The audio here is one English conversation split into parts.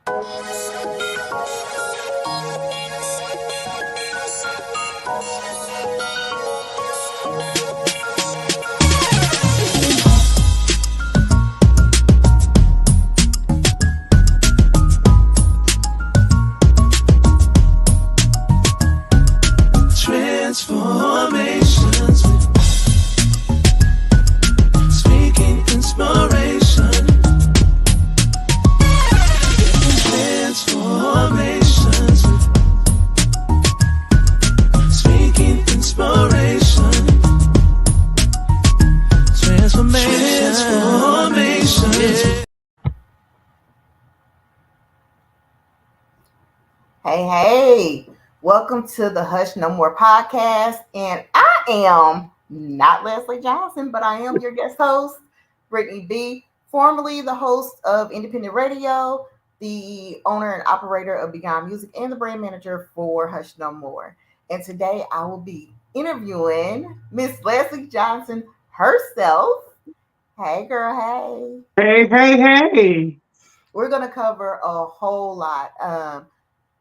Transformations, speaking inspiration. Transformations, speaking inspiration. Transformations. Hey, welcome to the Hush No More podcast. And I am not Leslie Johnson, but I am your guest host, Brittany B, formerly the host of Indie.Penned.It Radio, the owner and operator of Beyond Music, and the brand manager for Hush No More. And today I will be interviewing Miss Leslie Johnson herself. Hey, girl, hey. Hey. We're going to cover a whole lot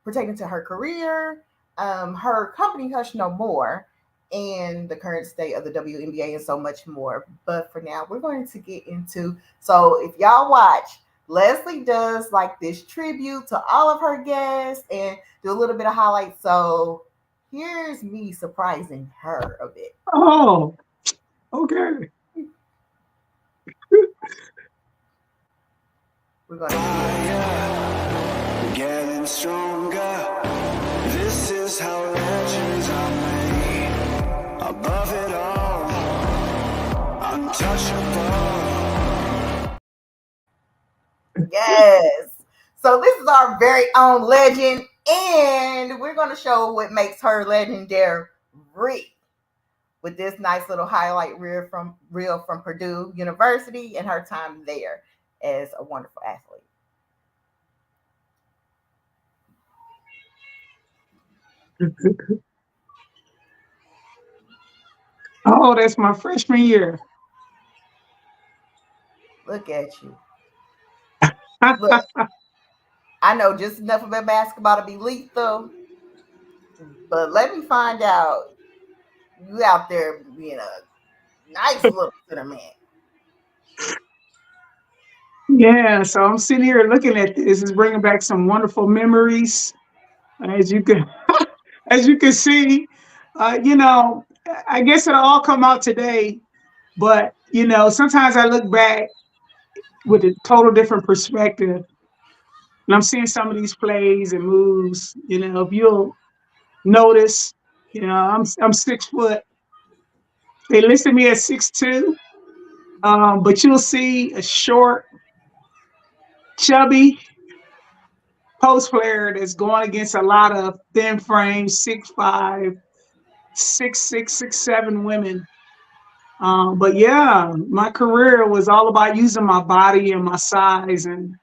pertaining to her career, her company, Hush No More, and the current state of the WNBA and so much more. But for now, we're going to get into, so if y'all watch, Leslie does like this tribute to all of her guests and do a little bit of highlights. So here's me surprising her a bit. Oh, okay. We're going to Getting stronger. This is how legends are made. Above it all, untouchable. Yes. So this is our very own legend, and we're going to show what makes her legendary with this nice little highlight reel from Purdue University and her time there as a wonderful athlete. Oh, that's my freshman year. Look at you. Look, I know just enough about basketball to be lethal, but let me find out you out there being a nice little center man. Yeah, so I'm sitting here looking at this. It's bringing back some wonderful memories, as you can see. I guess it'll all come out today, but sometimes I look back with a total different perspective, and I'm seeing some of these plays and moves. If you'll notice, I'm 6 foot. They listed me at 6'2", but you'll see a short, chubby post player that's going against a lot of thin frame 6'5", 6'6", 6'7" women. But yeah, my career was all about using my body and my size and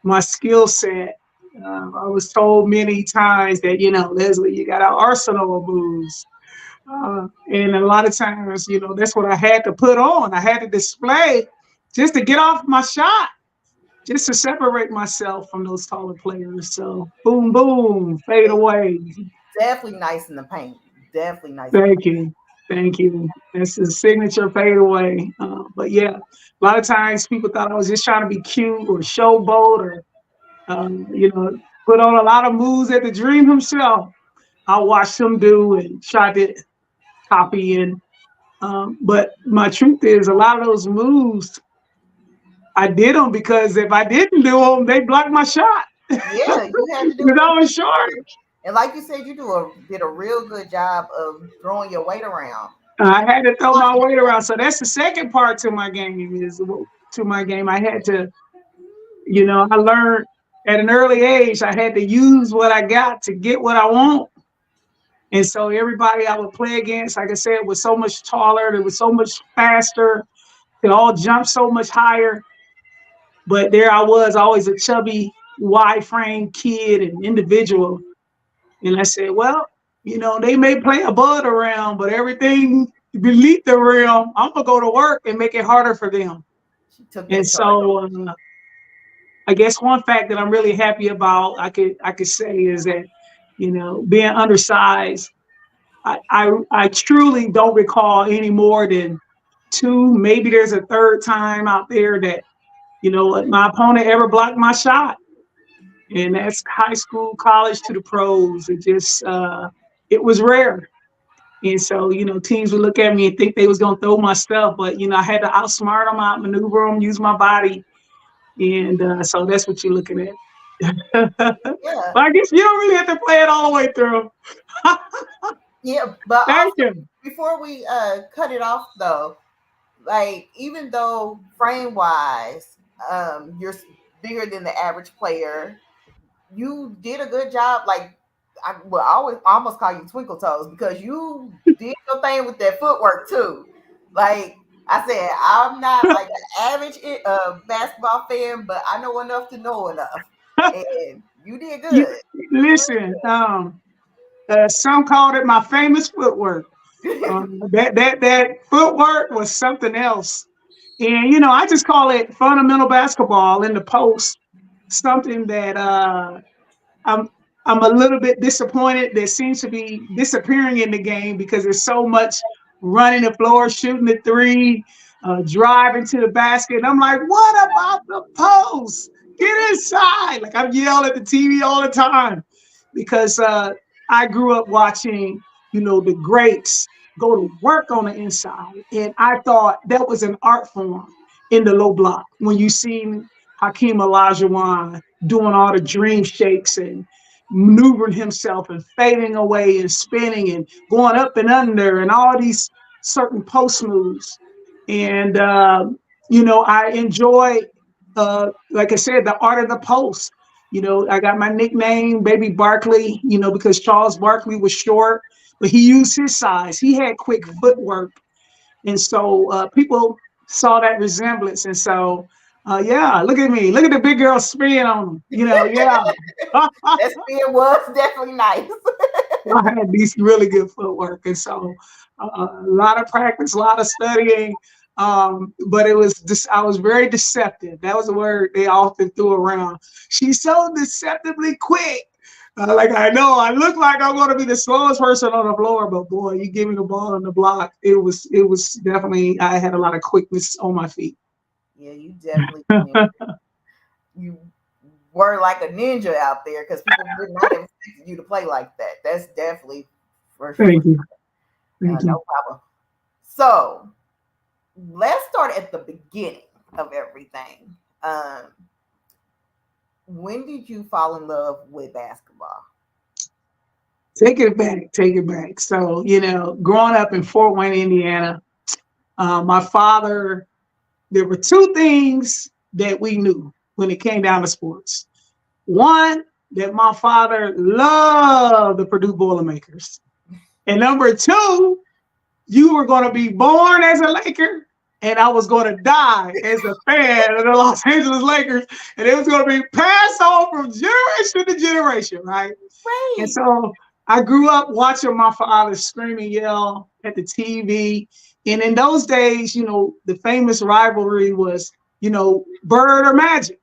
my skill set. I was told many times that, Leslie, you got an arsenal of moves. And a lot of times, that's what I had to put on. I had to display just to get off my shot, just to separate myself from those taller players. So boom, boom, fade away. Definitely nice in the paint. Definitely nice. Thank you. That's the signature fade away. But yeah, a lot of times people thought I was just trying to be cute or showboat or, put on a lot of moves that the Dream himself I watched him do and tried to copy. And but my truth is, a lot of those moves, I did them because if I didn't do them, they blocked my shot. Yeah, you had to do it. Because I was short. And like you said, you did a real good job of throwing your weight around. I had to throw my weight around. So that's the second part to my game. I had to, I learned at an early age, I had to use what I got to get what I want. And so everybody I would play against, like I said, was so much taller. They was so much faster. They all jumped so much higher. But there I was, always a chubby, wide frame kid and individual. And I said, well, they may play above the rim, but everything beneath the rim, I'm going to go to work and make it harder for them. And so I guess one fact that I'm really happy about, I could say, is that, being undersized, I truly don't recall any more than two, maybe there's a third time out there that, my opponent ever blocked my shot. And that's high school, college to the pros. It was rare. And so, teams would look at me and think they was going to throw my stuff, but, I had to outsmart them, outmaneuver them, use my body. And so that's what you're looking at. Yeah. But I guess you don't really have to play it all the way through. Yeah, but Thank also, you. before we cut it off though, like even though frame wise, you're bigger than the average player, you did a good job. Like I always almost call you Twinkle Toes because you did your thing with that footwork too. Like I said, I'm not like an average basketball fan, but I know enough to know enough, and you did good. Listen, some called it my famous footwork. That footwork was something else. And, I just call it fundamental basketball in the post, something that I'm a little bit disappointed that seems to be disappearing in the game because there's so much running the floor, shooting the three, driving to the basket. And I'm like, what about the post? Get inside. Like I'm yelling at the TV all the time because I grew up watching, the greats go to work on the inside. And I thought that was an art form in the low block. When you see Hakeem Olajuwon doing all the dream shakes and maneuvering himself and fading away and spinning and going up and under and all these certain post moves. And, I enjoy, like I said, the art of the post. I got my nickname, Baby Barkley, because Charles Barkley was short, but he used his size. He had quick footwork. And so people saw that resemblance. And so, look at me. Look at the big girl spin on them. Yeah. That spin was definitely nice. I had these really good footwork. And so a lot of practice, a lot of studying. But it was I was very deceptive. That was a word they often threw around. She's so deceptively quick. Like I know I look like I'm going to be the slowest person on the floor, but boy, you give me the ball on the block. It was definitely, I had a lot of quickness on my feet. Yeah, you definitely you were like a ninja out there because people did not expect you to play like that. That's definitely for sure. Thank you. Thank you. No problem. So let's start at the beginning of everything. When did you fall in love with basketball? Take it back. So, growing up in Fort Wayne, Indiana, my father, there were two things that we knew when it came down to sports. One, that my father loved the Purdue Boilermakers. And number two, you were going to be born as a Laker and I was going to die as a fan of the Los Angeles Lakers. And it was going to be passed on from generation to generation, right? Right. And so I grew up watching my father scream and yell at the TV. And in those days, the famous rivalry was, Bird or Magic.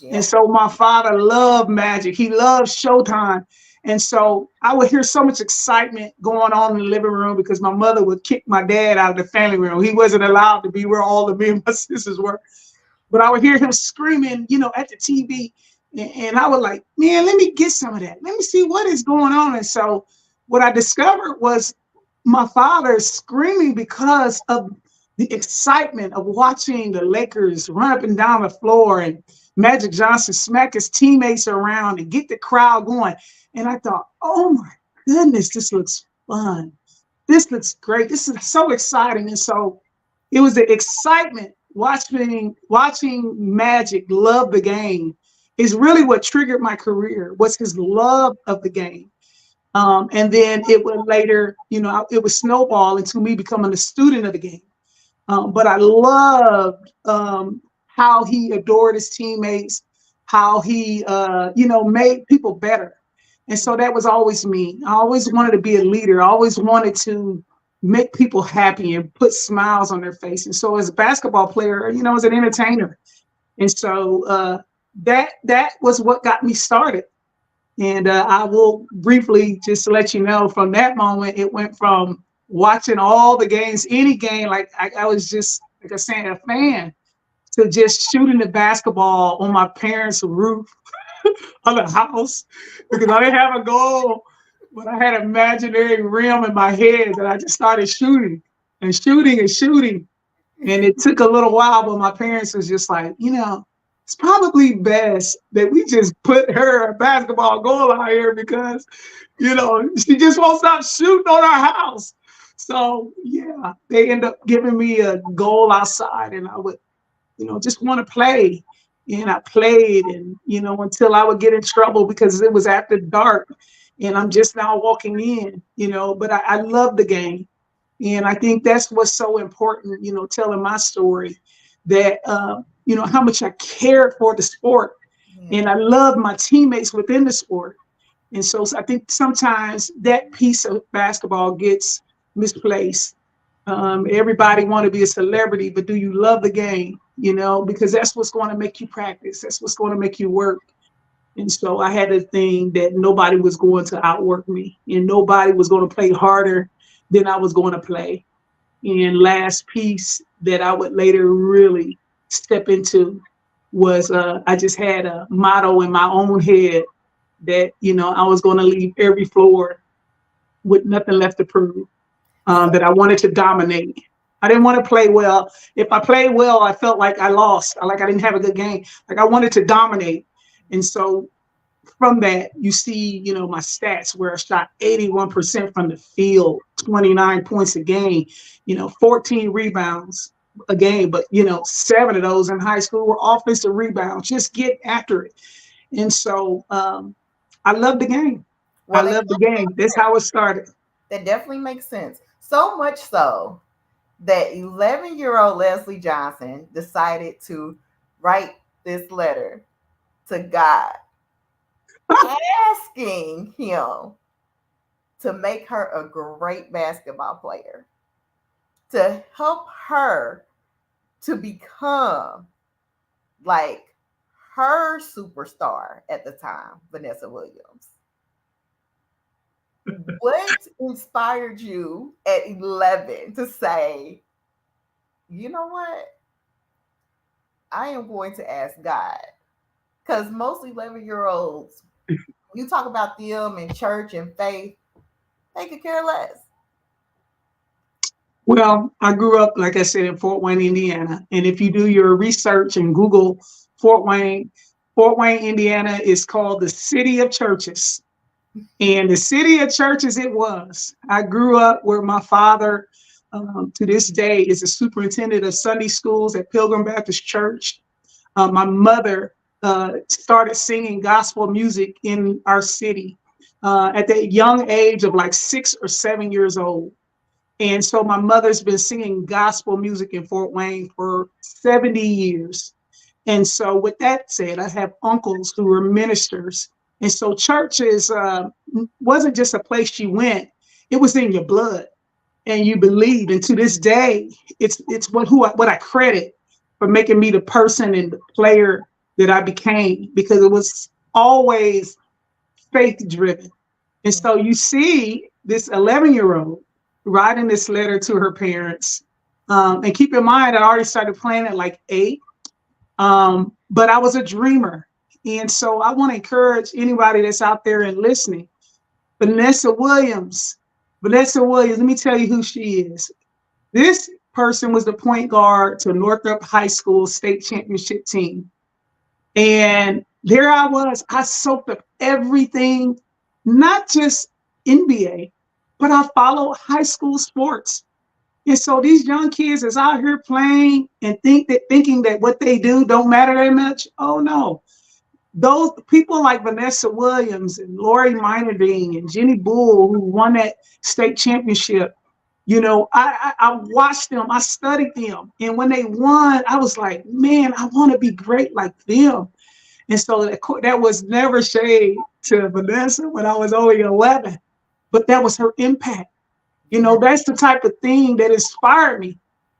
Yeah. And so my father loved Magic. He loved Showtime. And so I would hear so much excitement going on in the living room because my mother would kick my dad out of the family room. He wasn't allowed to be where all of me and my sisters were. But I would hear him screaming, at the TV. And I was like, man, let me get some of that. Let me see what is going on. And so what I discovered was my father screaming because of the excitement of watching the Lakers run up and down the floor and Magic Johnson smack his teammates around and get the crowd going. And I thought, oh my goodness, this looks fun. This looks great. This is so exciting. And so it was the excitement watching Magic love the game is really what triggered my career, was his love of the game. And then it would later, it would snowball into me becoming a student of the game. But I loved how he adored his teammates, how he, made people better. And so that was always me. I always wanted to be a leader. I always wanted to make people happy and put smiles on their face. And so as a basketball player, as an entertainer. And so that was what got me started. And I will briefly just let you know, from that moment, it went from watching all the games, any game, like I was just, like I said, a fan, to just shooting the basketball on my parents' roof of the house, because I didn't have a goal, but I had an imaginary rim in my head that I just started shooting and shooting and shooting. And it took a little while, but my parents was just like, it's probably best that we just put her a basketball goal out here, because, she just won't stop shooting on our house. So yeah, they end up giving me a goal outside, and I would, just want to play. And I played, and, until I would get in trouble because it was after dark and I'm just now walking in, but I love the game. And I think that's what's so important, telling my story, that, how much I cared for the sport, and I love my teammates within the sport. And so I think sometimes that piece of basketball gets misplaced. Everybody want to be a celebrity, but do you love the game? Because that's what's going to make you practice. That's what's going to make you work. And so I had a thing that nobody was going to outwork me, and nobody was going to play harder than I was going to play. And last piece that I would later really step into was I just had a motto in my own head that, I was going to leave every floor with nothing left to prove, that I wanted to dominate. I didn't want to play well. If I played well, I felt like I lost, like I didn't have a good game. Like I wanted to dominate. And so from that, you see, my stats where I shot 81% from the field, 29 points a game, 14 rebounds a game. But, 7 of those in high school were offensive rebounds. Just get after it. And so I love the game. I love the game. That's how it started. That definitely makes sense. So much so that 11-year-old Leslie Johnson decided to write this letter to God, asking him to make her a great basketball player, to help her to become like her superstar at the time, Vanessa Williams. What inspired you at 11 to say, you know what? I am going to ask God. Because most 11-year-olds, you talk about them in church and faith, they could care less. Well, I grew up, like I said, in Fort Wayne, Indiana. And if you do your research and Google Fort Wayne, Indiana is called the city of churches. And the city of churches it was. I grew up where my father, to this day, is a superintendent of Sunday schools at Pilgrim Baptist Church. My mother started singing gospel music in our city at the young age of like 6 or 7 years old. And so my mother's been singing gospel music in Fort Wayne for 70 years. And so with that said, I have uncles who were ministers. And so churches wasn't just a place you went, it was in your blood and you believed. And to this day, it's what I credit for making me the person and the player that I became, because it was always faith driven. And so you see this 11-year-old writing this letter to her parents. And keep in mind, I already started playing at like 8, but I was a dreamer. And so I want to encourage anybody that's out there and listening. Vanessa Williams, let me tell you who she is. This person was the point guard to Northrop High School state championship team. And there I was, I soaked up everything, not just NBA, but I follow high school sports. And so these young kids is out here playing and thinking that what they do don't matter that much. Oh no. Those people like Vanessa Williams and Lori Meinerding and Jenny Bull, who won that state championship, I watched them, I studied them. And when they won, I was like, man, I want to be great like them. And so that was never shade to Vanessa when I was only 11, but that was her impact. That's the type of thing that inspired me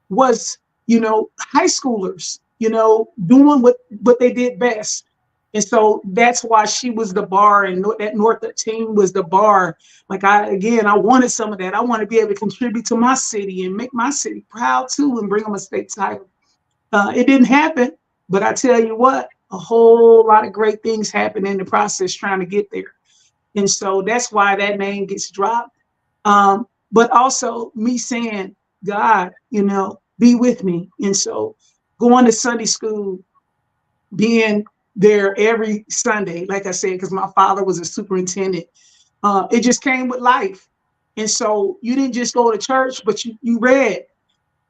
was, high schoolers, doing what they did best. And so that's why she was the bar, and that North team was the bar. Like I wanted some of that. I want to be able to contribute to my city and make my city proud too, and bring them a state title. It didn't happen, but I tell you what, a whole lot of great things happen in the process trying to get there. And so that's why that name gets dropped. But also me saying, God, be with me. And so going to Sunday school, being there every Sunday, like I said, because my father was a superintendent, it just came with life. And so you didn't just go to church, but you read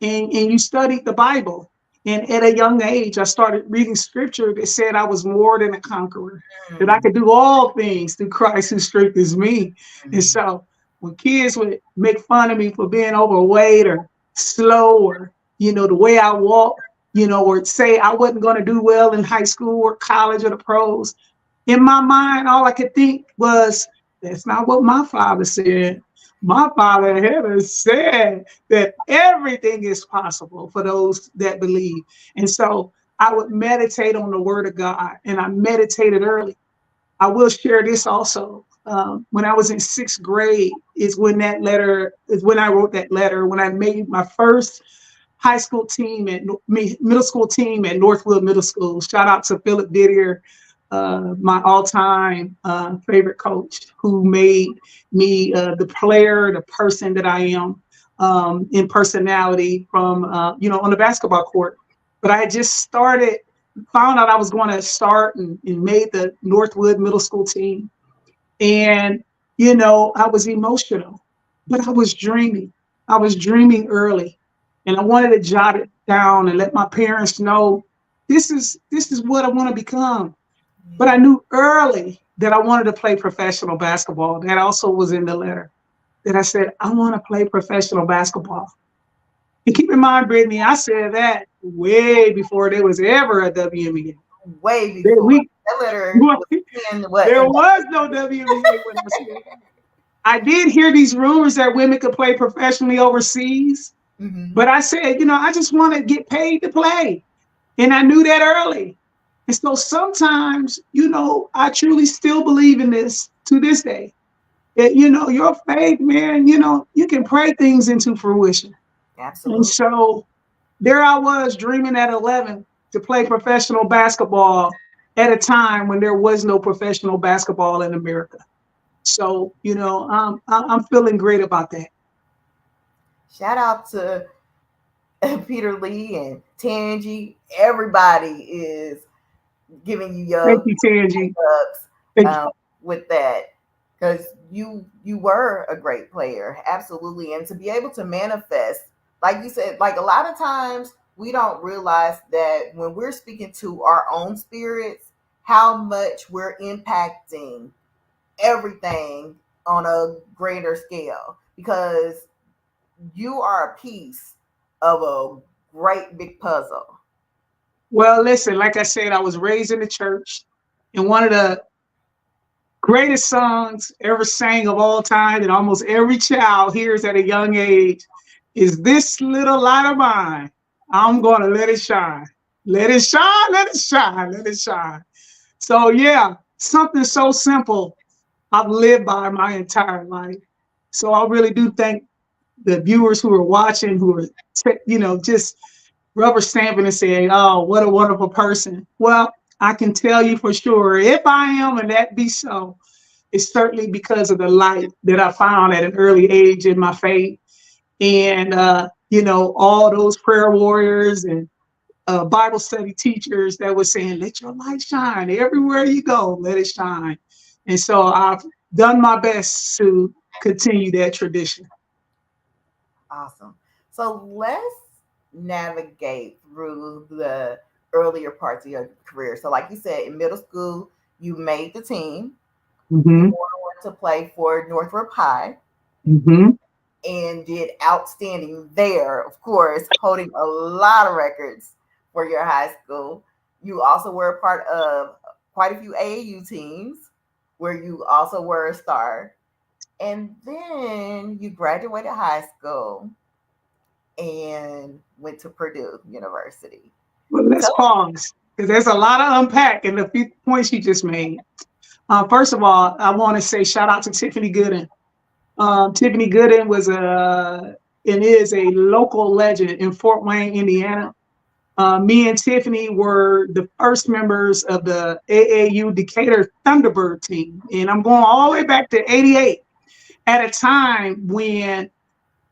and you studied the Bible. And at a young age, I started reading scripture that said I was more than a conqueror, that I could do all things through Christ who strengthens me. And so when kids would make fun of me for being overweight or slow, or, the way I walk, or say I wasn't going to do well in high school or college or the pros, in my mind, all I could think was, that's not what my father said. My father had said that everything is possible for those that believe. And so I would meditate on the word of God, and I meditated early. I will share this also. When I was in 6th grade is when I wrote that letter, when I made my first high school team middle school team at Northwood Middle School. Shout out to Philip Didier, my all-time favorite coach, who made me the player, the person that I am in personality from, on the basketball court. But I had just found out I was going to start and made the Northwood Middle School team. And, I was emotional, but I was dreaming. I was dreaming early. And I wanted to jot it down and let my parents know this is what I want to become. But I knew early that I wanted to play professional basketball. That also was in the letter, that I said, I want to play professional basketball. And keep in mind, Brittany, I said that way before there was ever a WNBA. Way before. That letter was there was no WNBA when I said that. I did hear these rumors that women could play professionally overseas. But I said, I just want to get paid to play. And I knew that early. And so sometimes, I truly still believe in this to this day. That, your faith, man, you can pray things into fruition. Absolutely. And so there I was dreaming at 11 to play professional basketball at a time when there was no professional basketball in America. So, I'm feeling great about that. Shout out to Peter Lee and Tangi. Everybody is giving you your Thank you, Tangi. With that, because you were a great player, absolutely. And to be able to manifest, like you said, like a lot of times we don't realize that when we're speaking to our own spirits, how much we're impacting everything on a greater scale, because you are a piece of a great big puzzle. Well, listen, like I said, I was raised in the church, and one of the greatest songs ever sang of all time that almost every child hears at a young age is "This Little Light of Mine, I'm Gonna Let It Shine. Let it shine, let it shine, let it shine." So yeah, something so simple I've lived by my entire life. So I really do thank the viewers who are watching, who are, just rubber stamping and saying, oh, what a wonderful person. Well, I can tell you for sure, if I am, and that be so, it's certainly because of the light that I found at an early age in my faith. And, all those prayer warriors and Bible study teachers that were saying, let your light shine everywhere you go, let it shine. And so I've done my best to continue that tradition. Awesome. So let's navigate through the earlier parts of your career. So like you said, in middle school, you made the team. You went to play for Northrop High and did outstanding there, of course, holding a lot of records for your high school. You also were a part of quite a few AAU teams where you also were a star. And then you graduated high school and went to Purdue University. Well, let's pause. because there's a lot to unpack in the few points you just made. First of all, I want to say shout out to Tiffany Gooden. Tiffany Gooden was and is a local legend in Fort Wayne, Indiana. Me and Tiffany were the first members of the AAU Decatur Thunderbird team. And I'm going all the way back to 88 at a time when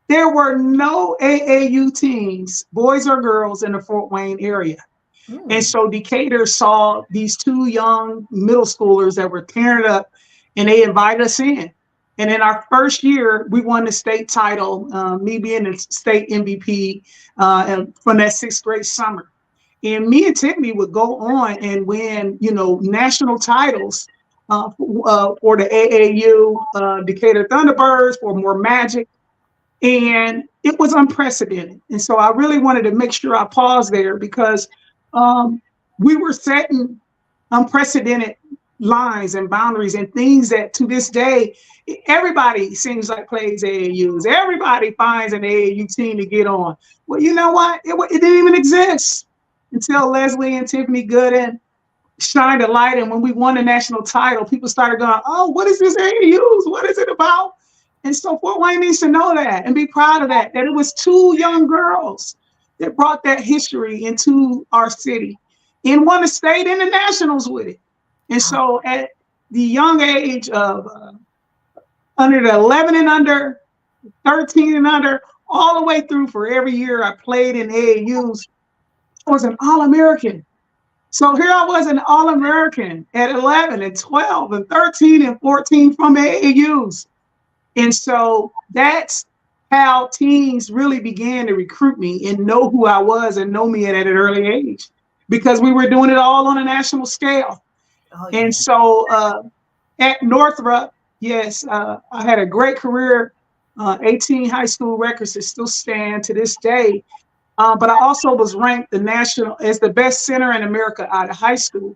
there were no AAU teams, boys or girls, in the Fort Wayne area. And so Decatur saw these two young middle schoolers that were tearing it up, and they invited us in. And in our first year, we won the state title, me being the state MVP from that sixth grade summer. And me and Tiffany would go on and win, national titles for the AAU Decatur Thunderbirds, for More Magic. And it was unprecedented. And so I really wanted to make sure I paused there because we were setting unprecedented lines and boundaries and things that to this day, everybody seems like plays AAUs. Everybody finds an AAU team to get on. Well, you know what? It didn't even exist until Leslie and Tiffany Gooden shined a light. And when we won the national title, people started going, oh, what is this AAUs? What is it about? And so Fort Wayne needs to know that and be proud of that it was two young girls that brought that history into our city and won the state and the nationals with it. And so at the young age of under the 11 and under, 13 and under, all the way through for every year I played in AAUs, I was an All-American. So here I was an All-American at 11 and 12 and 13 and 14 from AAUs. And so that's how teams really began to recruit me and know who I was and know me at an early age, because we were doing it all on a national scale. Oh, yeah. And so at Northrop, yes, I had a great career, 18 high school records that still stand to this day. But I also was ranked as the best center in America out of high school.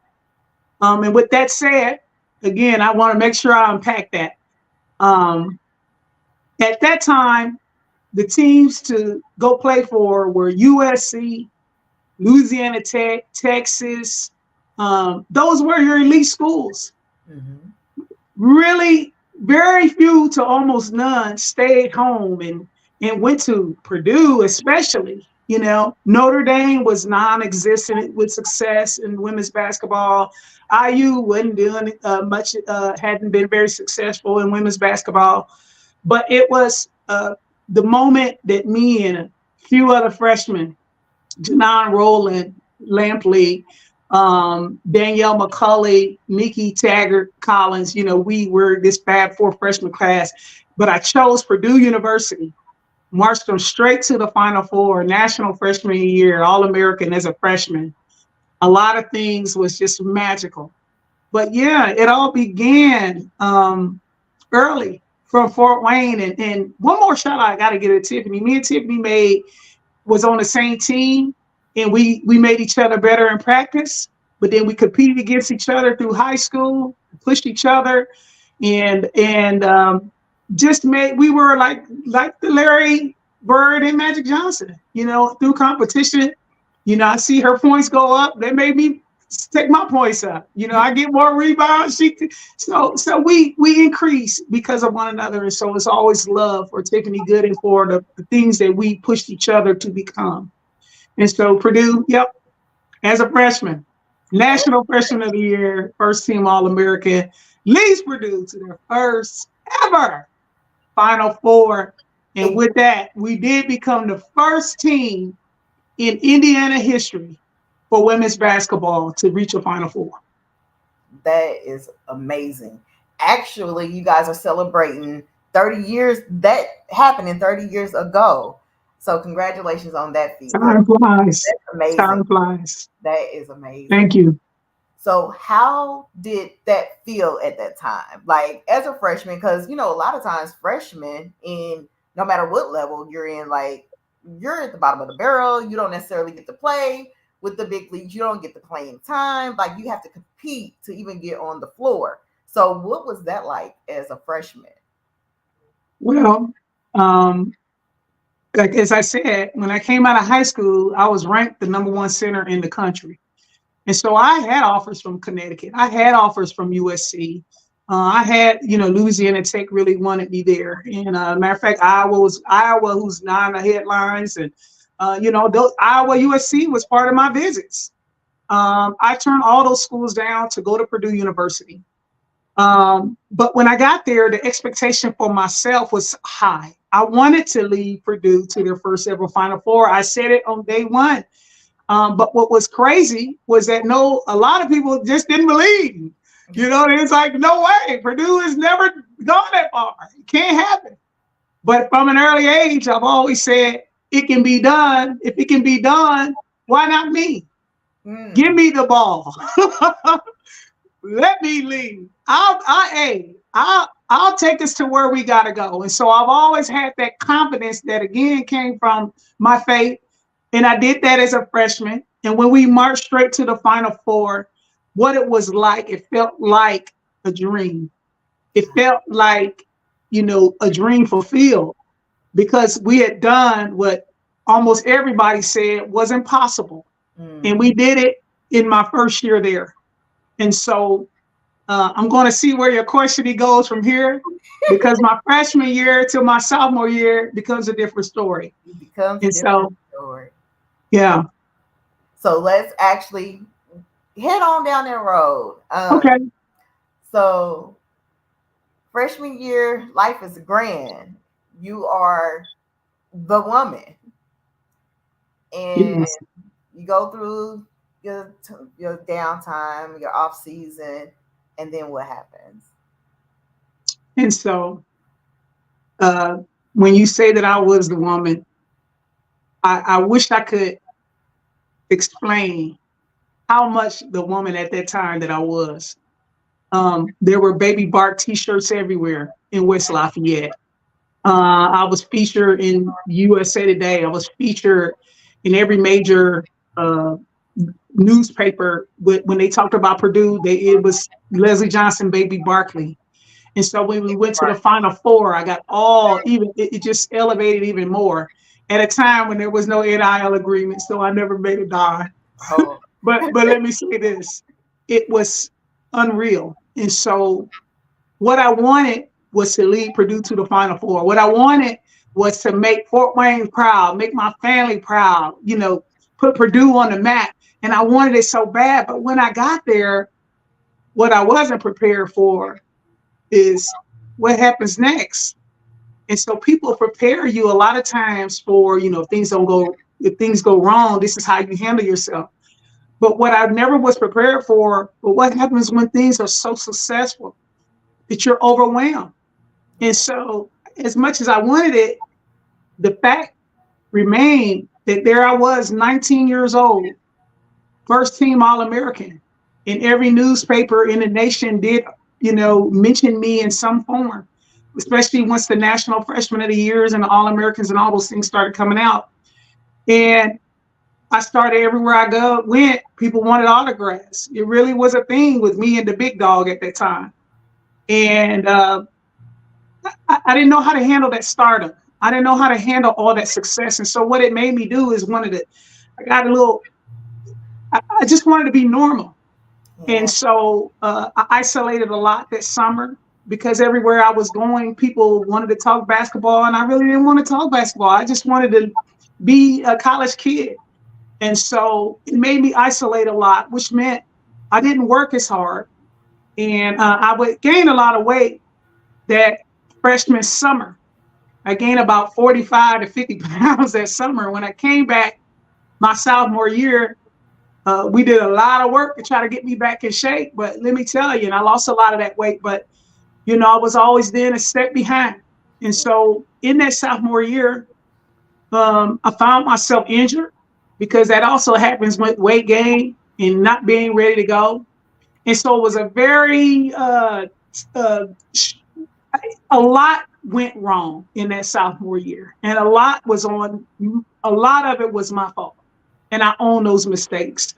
And with that said, again, I want to make sure I unpack that. At that time, the teams to go play for were USC, Louisiana Tech, Texas. Those were your elite schools. Mm-hmm. Really, very few to almost none stayed home and went to Purdue, especially. Notre Dame was non-existent with success in women's basketball. IU wasn't doing much, hadn't been very successful in women's basketball. But it was the moment that me and a few other freshmen, Janon Rowland, Lampley, Danielle McCulley, Nikki Taggart Collins, we were this Fab Four freshman class. But I chose Purdue University, marched them straight to the Final Four, national freshman year, All-American as a freshman. A lot of things was just magical. But yeah, it all began early from Fort Wayne. And one more shout out I got to give it to Tiffany. Me and Tiffany was on the same team, and we made each other better in practice, but then we competed against each other through high school, pushed each other, and we were like the Larry Bird and Magic Johnson, through competition. I see her points go up. They made me take my points up. I get more rebounds. So we increase because of one another. And so it's always love for Tiffany Gooden for the things that we pushed each other to become. And so Purdue, yep, as a freshman, National Freshman of the Year, first team All-American, leads Purdue to their first ever Final Four. And with that, we did become the first team in Indiana history for women's basketball to reach a Final Four. That is amazing. Actually, you guys are celebrating 30 years. That happened 30 years ago. So congratulations on that feat. Time flies. That's amazing. Time flies. That is amazing. Thank you. So how did that feel at that time? Like as a freshman, because, a lot of times freshmen in no matter what level you're in, like you're at the bottom of the barrel. You don't necessarily get to play with the big leagues. You don't get to play in time. Like you have to compete to even get on the floor. So what was that like as a freshman? Well, like as I said, when I came out of high school, I was ranked the #1 center in the country. And so I had offers from Connecticut. I had offers from USC. I had, Louisiana Tech really wanted me there. And matter of fact, Iowa, who's now in the headlines. And, Iowa USC was part of my visits. I turned all those schools down to go to Purdue University. But when I got there, the expectation for myself was high. I wanted to lead Purdue to their first ever Final Four. I said it on day one. But what was crazy was that a lot of people just didn't believe. It's like, no way, Purdue has never gone that far. It can't happen. But from an early age, I've always said it can be done. If it can be done, why not me? Give me the ball. Let me lead. I'll take us to where we got to go. And so I've always had that confidence that, again, came from my faith. And I did that as a freshman. And when we marched straight to the Final Four, what it was like, it felt like a dream. It felt like, a dream fulfilled, because we had done what almost everybody said was impossible. And we did it in my first year there. And so I'm going to see where your questioning goes from here, because my freshman year to my sophomore year becomes a different story. It becomes a different story. Yeah. So let's actually head on down that road. Okay. So freshman year, life is grand. You are the woman. And yes. You go through your downtime, your off season, and then what happens? And so when you say that I was the woman, I wish I could explain how much the woman at that time that I was. There were Baby Bark t-shirts everywhere in West Lafayette. I was featured in USA Today. I was featured in every major newspaper. When they talked about Purdue, it was Leslie Johnson, Baby Barkley. And so when we went to the Final Four, I got it just elevated even more at a time when there was no NIL agreement. So I never made a dime. Oh. But let me say this, it was unreal. And so what I wanted was to lead Purdue to the Final Four. What I wanted was to make Fort Wayne proud, make my family proud, put Purdue on the map. And I wanted it so bad. But when I got there, what I wasn't prepared for is what happens next. And so people prepare you a lot of times for, if things go wrong, this is how you handle yourself. But what I never was prepared for, but what happens when things are so successful that you're overwhelmed. And so as much as I wanted it, the fact remained that there I was, 19 years old, first team All-American. And every newspaper in the nation did, mention me in some form, especially once the National Freshman of the Years and the All-Americans and all those things started coming out. And I started everywhere I went, people wanted autographs. It really was a thing with me and the big dog at that time. And I didn't know how to handle that stardom. I didn't know how to handle all that success. And so what it made me do is I just wanted to be normal. Yeah. And so I isolated a lot that summer, because everywhere I was going, people wanted to talk basketball, and I really didn't want to talk basketball. I just wanted to be a college kid. And so it made me isolate a lot, which meant I didn't work as hard. And I would gain a lot of weight that freshman summer. I gained about 45 to 50 pounds that summer. When I came back my sophomore year, we did a lot of work to try to get me back in shape. But let me tell you, and I lost a lot of that weight, but, I was always then a step behind. And so in that sophomore year, I found myself injured, because that also happens with weight gain and not being ready to go. And so it was a very, a lot went wrong in that sophomore year. And a lot of it was my fault. And I own those mistakes.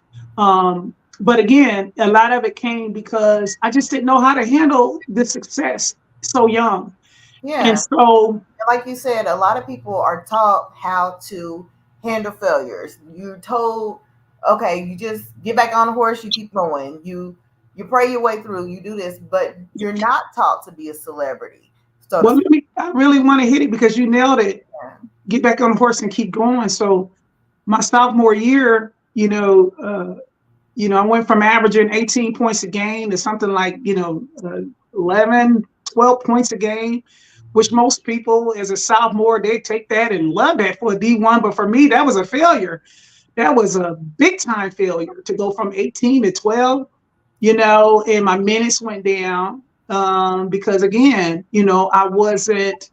But again, a lot of it came because I just didn't know how to handle the success so young. Yeah. And so, like you said, a lot of people are taught how to handle failures. You're told okay, you just get back on the horse, you keep going. You pray your way through, you do this, but you're not taught to be a celebrity. So Well, I really want to hit it because you nailed it. yeah. Get back on the horse and keep going. So my sophomore year, I went from averaging 18 points a game to something like, 11, 12 points a game, which most people as a sophomore, they take that and love that for a D1. But for me, that was a failure. That was a big time failure to go from 18 to 12, and my minutes went down because, again, I wasn't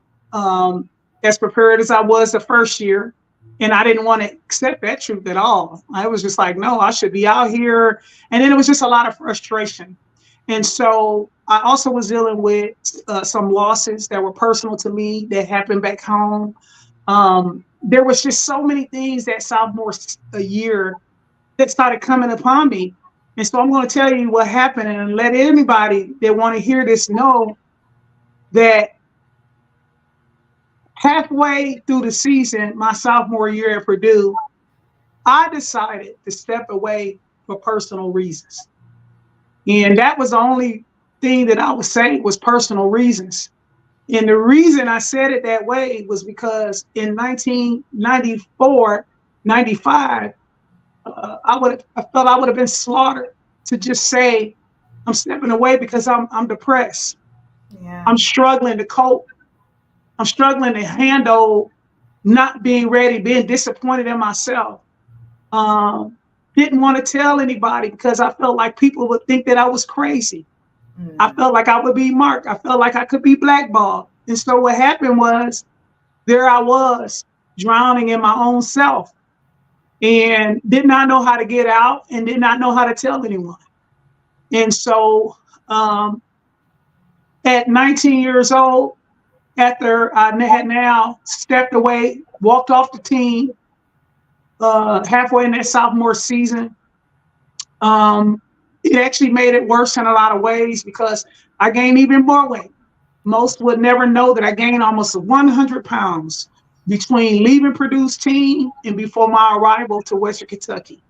as prepared as I was the first year. And I didn't want to accept that truth at all. I was just like, no, I should be out here. And then it was just a lot of frustration. And so I also was dealing with some losses that were personal to me that happened back home. There was just so many things that sophomore year that started coming upon me. And so I'm going to tell you what happened and let anybody that want to hear this know that halfway through the season, my sophomore year at Purdue, I decided to step away for personal reasons. And that was the only thing that I would say was personal reasons. And the reason I said it that way was because in 1994, 95, I felt I would have been slaughtered to just say, I'm stepping away because I'm depressed. Yeah. I'm struggling to cope. I'm struggling to handle not being ready, being disappointed in myself. Didn't want to tell anybody because I felt like people would think that I was crazy. I felt like I would be marked. I felt like I could be blackballed. And so what happened was, there I was drowning in my own self and did not know how to get out and did not know how to tell anyone. And so at 19 years old, after I had now stepped away, walked off the team halfway in that sophomore season, it actually made it worse in a lot of ways because I gained even more weight. Most would never know that I gained almost 100 pounds between leaving Purdue's team and before my arrival to Western Kentucky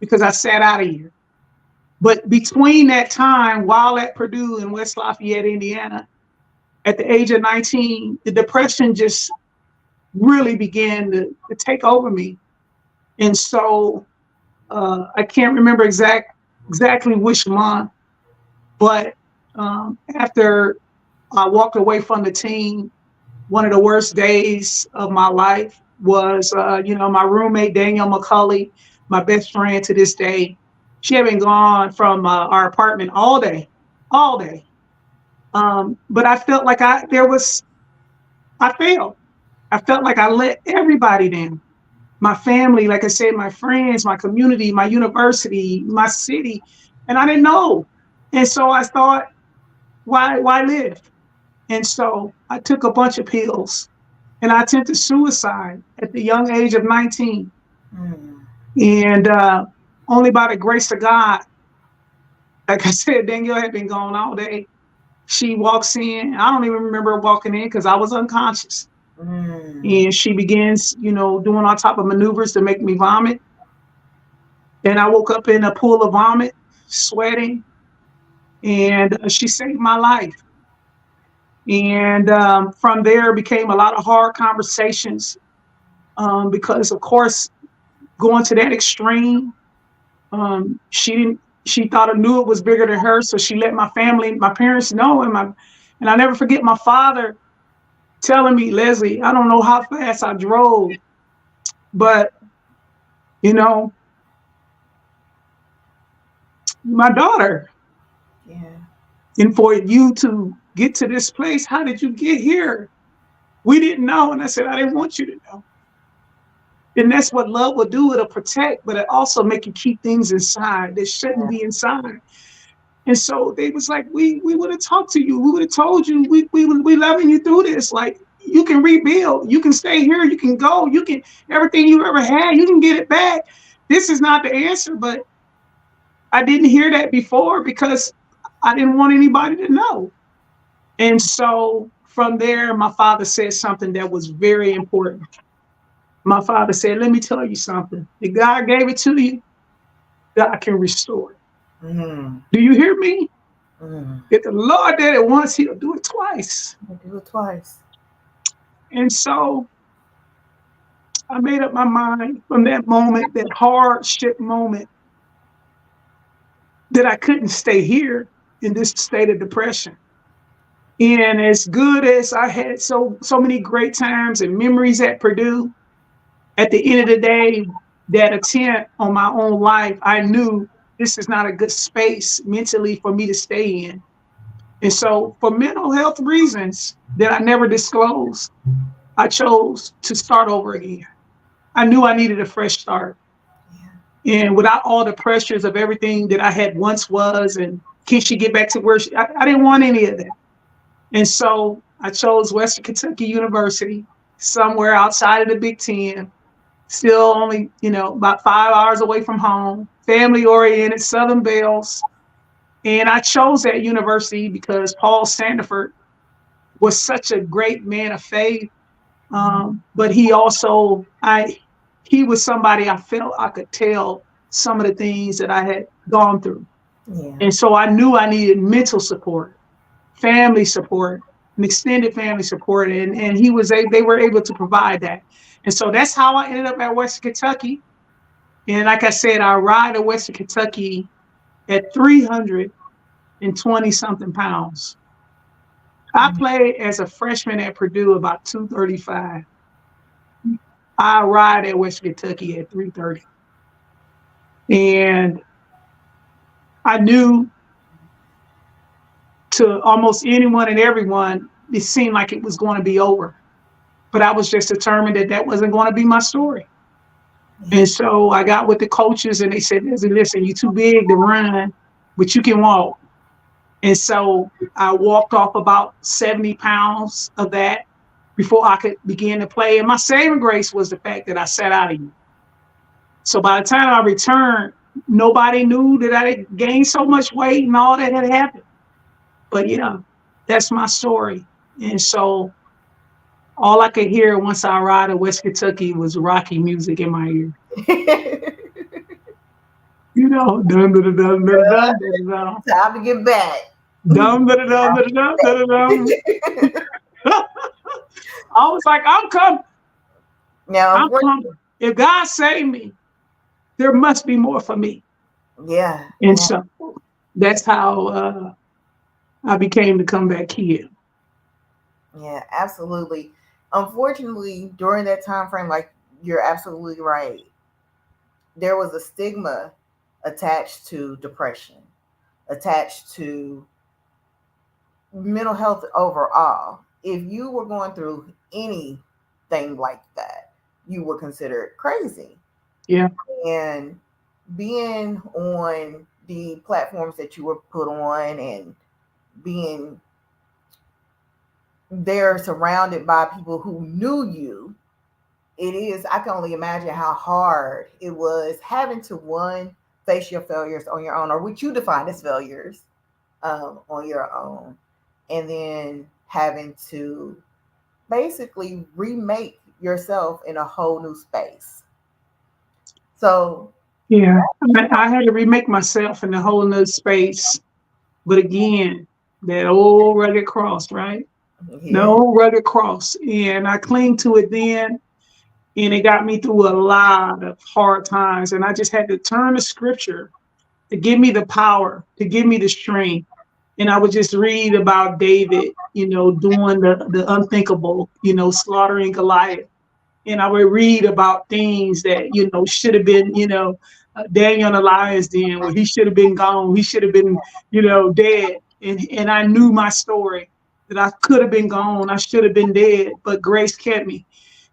because I sat out a year. But between that time, while at Purdue in West Lafayette, Indiana, at the age of 19, the depression just really began to take over me. And so I can't remember exactly which month, but after I walked away from the team, one of the worst days of my life was, my roommate, Danielle McCulley, my best friend to this day. She had been gone from our apartment all day. But I felt like I failed. I felt like I let everybody down. My family, like I said, my friends, my community, my university, my city, and I didn't know. And so I thought, why live? And so I took a bunch of pills and I attempted suicide at the young age of 19. And only by the grace of God, like I said, Danielle had been gone all day. She walks in. I don't even remember walking in because I was unconscious. And she begins, doing all type of maneuvers to make me vomit. And I woke up in a pool of vomit, sweating, and she saved my life. And from there became a lot of hard conversations because, of course, going to that extreme, she thought I knew it was bigger than her. So she let my parents know. And I never forget my father telling me, Leslie, I don't know how fast I drove, but, my daughter. Yeah. And for you to get to this place, how did you get here? We didn't know. And I said, I didn't want you to know. And that's what love will do. It'll protect, but it also make you keep things inside that shouldn't be inside. And so they was like, we would have talked to you. We would have told you, we loving you through this. Like, you can rebuild. You can stay here. You can go. You can, everything you ever had, you can get it back. This is not the answer, but I didn't hear that before because I didn't want anybody to know. And so from there, my father said something that was very important. My father said, let me tell you something. If God gave it to you, God can restore it. Mm-hmm. Do you hear me? Mm-hmm. If the Lord did it once, he'll do it twice. I'll do it twice. And so I made up my mind from that moment, that hardship moment, that I couldn't stay here in this state of depression. And as good as I had so many great times and memories at Purdue, at the end of the day, that attempt on my own life, I knew this is not a good space mentally for me to stay in. And so for mental health reasons that I never disclosed, I chose to start over again. I knew I needed a fresh start. And without all the pressures of everything that I had once was, and can she get back to where I didn't want any of that. And so I chose Western Kentucky University, somewhere outside of the Big Ten, still only, about 5 hours away from home, family oriented, Southern Bells. And I chose that university because Paul Sandiford was such a great man of faith. But he also, he was somebody I felt I could tell some of the things that I had gone through. Yeah. And so I knew I needed mental support, family support, and extended family support. And they were able to provide that. And so that's how I ended up at Western Kentucky. And like I said, I arrived at Western Kentucky at 320 something pounds. I played as a freshman at Purdue about 235. I arrived at Western Kentucky at 330. And I knew to almost anyone and everyone, it seemed like it was going to be over. But I was just determined that that wasn't going to be my story. And so I got with the coaches and they said, listen, you're too big to run, but you can walk. And so I walked off about 70 pounds of that before I could begin to play. And my saving grace was the fact that I sat out a year. So by the time I returned, nobody knew that I had gained so much weight and all that had happened. But that's my story. And so all I could hear once I arrived at West Kentucky was Rocky music in my ear. Dun dun dun dun dun dun dun. Time to get back. Dun dun dun dun dun dun dun. I was like, I'm coming. Now, I'm coming. If God saved me, there must be more for me. Yeah. And so that's how I became the comeback kid. Yeah, absolutely. Unfortunately, during that time frame, like you're absolutely right, there was a stigma attached to depression, attached to mental health overall. If you were going through anything like that, you were considered crazy. Yeah. And being on the platforms that you were put on and being there surrounded by people who knew you, I can only imagine how hard it was having to, one, face your failures on your own, or what you define as failures on your own, and then having to basically remake yourself in a whole new space. So yeah, I had to remake myself in a whole new space. But again, that old rugged cross, right? yeah. The old rugged cross. And I cling to it then. And it got me through a lot of hard times. And I just had to turn to scripture to give me the power, to give me the strength. And I would just read about David, doing the unthinkable, slaughtering Goliath. And I would read about things that, should have been, Daniel in the lion's den, where he should have been gone. He should have been, dead. And I knew my story, that I could have been gone. I should have been dead, but grace kept me.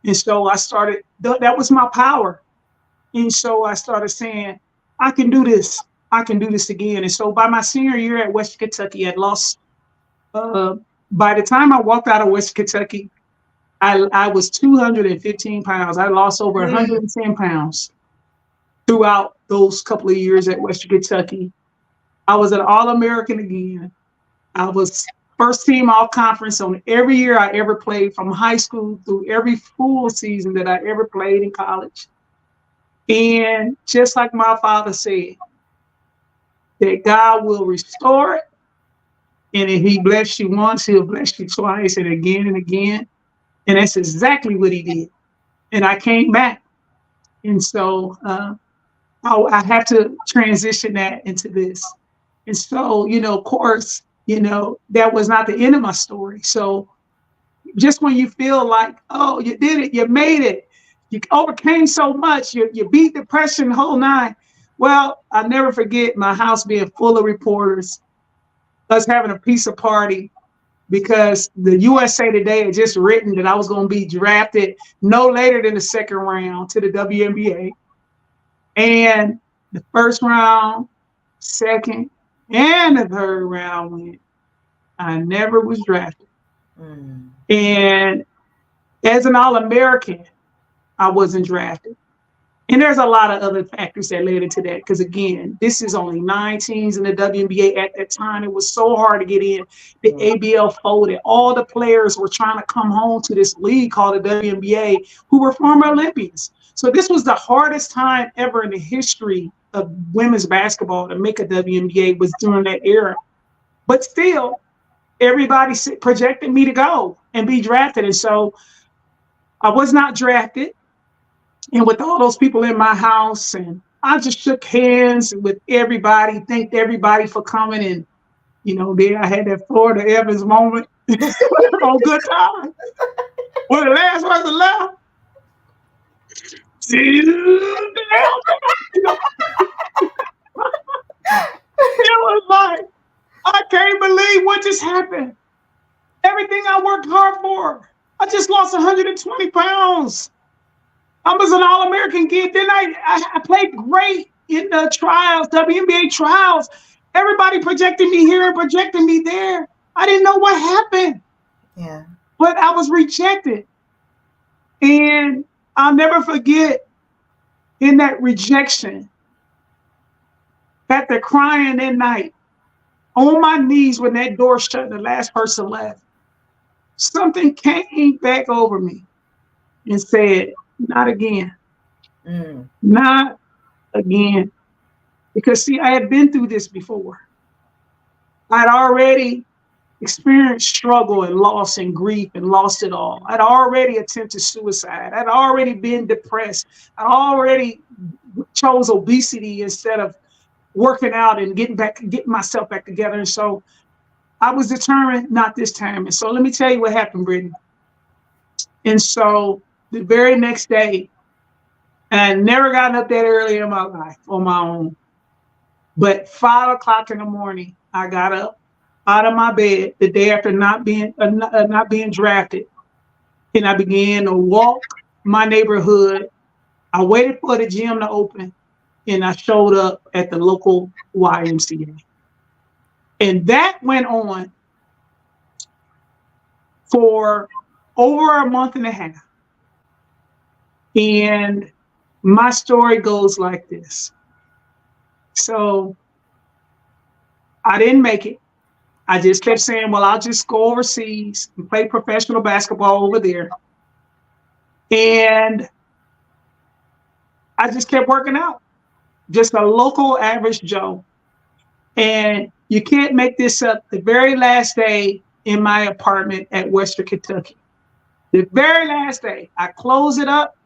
And so I started, that was my power. And so I started saying, I can do this. I can do this again. And so by my senior year at Western Kentucky, I'd lost, by the time I walked out of Western Kentucky, I was 215 pounds. I lost over 110 pounds throughout those couple of years at Western Kentucky. I was an All-American again. I was first team all conference on every year I ever played, from high school through every full season that I ever played in college. And just like my father said, that God will restore it. And if he blessed you once, he'll bless you twice and again and again. And that's exactly what he did. And I came back. And so I have to transition that into this. And so, of course, that was not the end of my story. So just when you feel like, oh, you did it, you made it, you overcame so much, you beat depression, the whole nine. Well, I'll never forget my house being full of reporters, us having a pizza party, because the USA Today had just written that I was going to be drafted no later than the second round to the WNBA. And the first round, second, and the third round went. I never was drafted. And as an All-American, I wasn't drafted. And there's a lot of other factors that led into that. Because again, this is only 9 teams in the WNBA at that time. It was so hard to get in. The ABL folded. All the players were trying to come home to this league called the WNBA who were former Olympians. So this was the hardest time ever in the history of women's basketball to make a WNBA, was during that era. But still, everybody projected me to go and be drafted. And so I was not drafted. And with all those people in my house, and I just shook hands with everybody, thanked everybody for coming. And, then I had that Florida Evans moment on Good Time. When the last person left, it was like, I can't believe what just happened. Everything I worked hard for. I just lost 120 pounds. I was an All-American kid. Then I played great in the trials, WNBA trials. Everybody projected me here and projected me there. I didn't know what happened. Yeah. But I was rejected. And I'll never forget, in that rejection, after crying that night, on my knees when that door shut and the last person left, something came back over me and said, not again. Not again. Because see, I had been through this before. I'd already experienced struggle and loss and grief and lost it all. I'd already attempted suicide. I'd already been depressed. I already chose obesity instead of working out and getting myself back together. And so I was determined, not this time. And so let me tell you what happened, Brittany. And so the very next day, and I never gotten up that early in my life on my own, but 5 o'clock in the morning, I got up out of my bed the day after not being drafted, and I began to walk my neighborhood. I waited for the gym to open, and I showed up at the local YMCA. And that went on for over a month and a half. And my story goes like this. So I didn't make it. I just kept saying, well, I'll just go overseas and play professional basketball over there. And I just kept working out. Just a local average Joe. And you can't make this up. The very last day in my apartment at Western Kentucky, the very last day, I closed it up.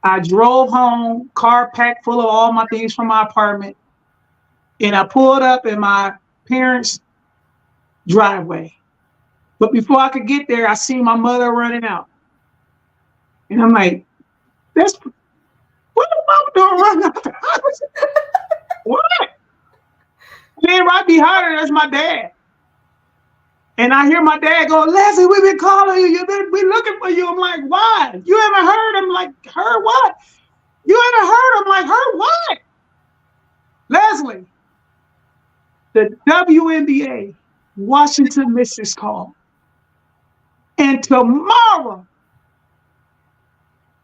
I drove home, car packed full of all my things from my apartment. And I pulled up in my parents' driveway. But before I could get there, I seen my mother running out. And I'm like, what is mama doing running out the house? What? And then right behind her, there's my dad. And I hear my dad go, Leslie, we've been calling you. We looking for you. I'm like, why? You haven't heard? I'm like, heard what? You haven't heard? I'm like, heard what? Leslie, the WNBA, Washington Mystics call. And tomorrow,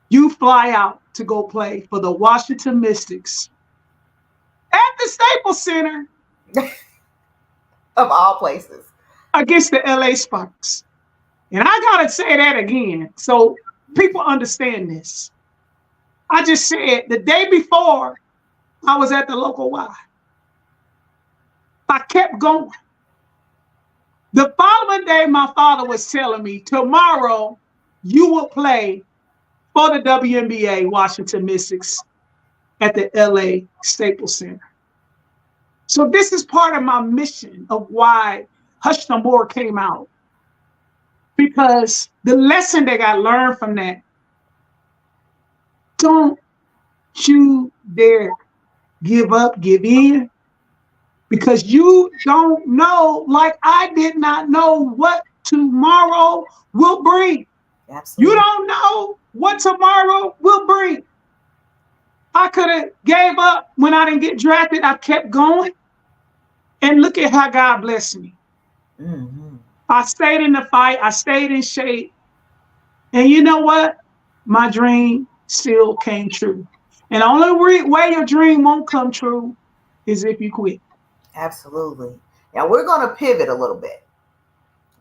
you fly out to go play for the Washington Mystics at the Staples Center. Of all places. Against the LA Sparks. And I gotta say that again so people understand this. I just said the day before I was at the local Y. I kept going. The following day, my father was telling me, tomorrow you will play for the WNBA Washington Mystics at the LA Staples Center. So this is part of my mission of why Hush No More came out. Because the lesson that I learned from that, don't you dare give up, give in, because you don't know, like I did not know what tomorrow will bring. Absolutely. You don't know what tomorrow will bring. I could have gave up when I didn't get drafted. I kept going. And look at how God blessed me. Mm-hmm. I stayed in the fight. I stayed in shape. And you know what? My dream still came true. And the only way your dream won't come true is if you quit. Absolutely. Now we're going to pivot a little bit.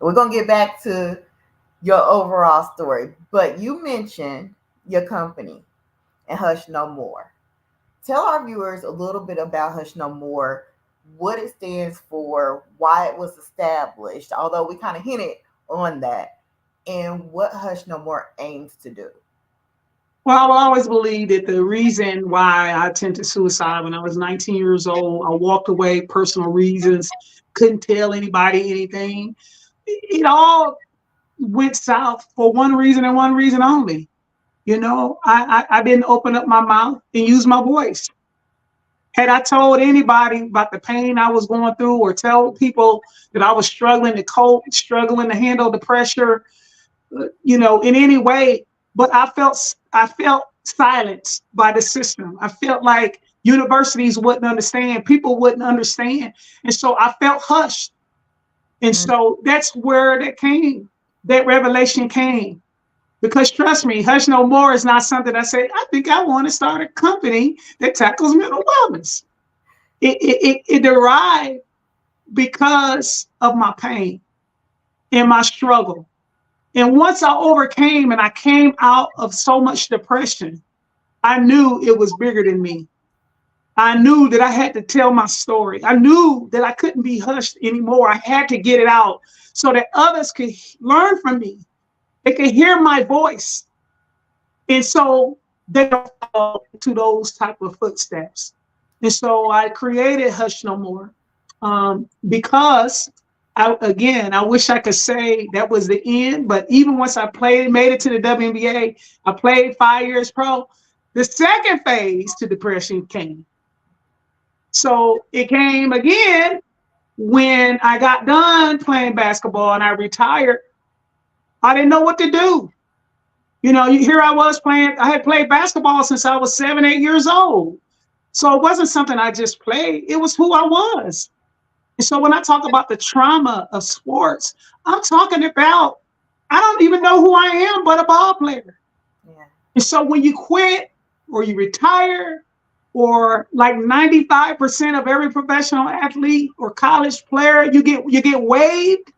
We're going to get back to your overall story. But you mentioned your company and Hush No More. Tell our viewers a little bit about Hush No More, what it stands for, why it was established, although we kind of hinted on that, and what Hush No More aims to do. Well, I will always believe that the reason why I attempted suicide when I was 19 years old, I walked away, personal reasons, couldn't tell anybody anything. It all went south for one reason and one reason only. You know, I didn't open up my mouth and use my voice. Had I told anybody about the pain I was going through, or tell people that I was struggling to cope, struggling to handle the pressure, in any way, but I felt silenced by the system. I felt like universities wouldn't understand, people wouldn't understand. And so I felt hushed. And so that's where that revelation came. Because trust me, Hush No More is not something I say, I think I want to start a company that tackles mental wellness. It derived because of my pain and my struggle. And once I overcame and I came out of so much depression, I knew it was bigger than me. I knew that I had to tell my story. I knew that I couldn't be hushed anymore. I had to get it out so that others could learn from me. They could hear my voice. And so they don't fall into those type of footsteps. And so I created Hush No More because I wish I could say that was the end, but even once I made it to the WNBA, I played 5 years pro, the second phase to depression came. So it came again when I got done playing basketball and I retired. I didn't know what to do. Here I was I had played basketball since I was 7, 8 years old. So it wasn't something I just played. It was who I was. And so when I talk about the trauma of sports, I'm talking about, I don't even know who I am but a ball player. Yeah. And so when you quit or you retire, or like 95% of every professional athlete or college player, you get waived,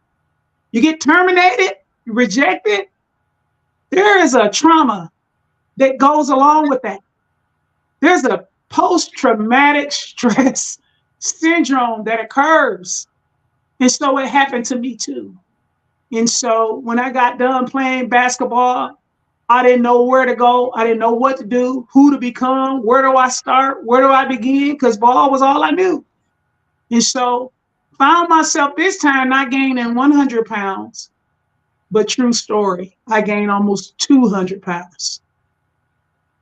you get terminated, you rejected. There is a trauma that goes along with that. There's a post-traumatic stress syndrome that occurs. And so it happened to me too. And so when I got done playing basketball, I didn't know where to go. I didn't know what to do, who to become, where do I start, where do I begin? Because ball was all I knew. And so found myself this time not gaining 100 pounds, but true story, I gained almost 200 pounds.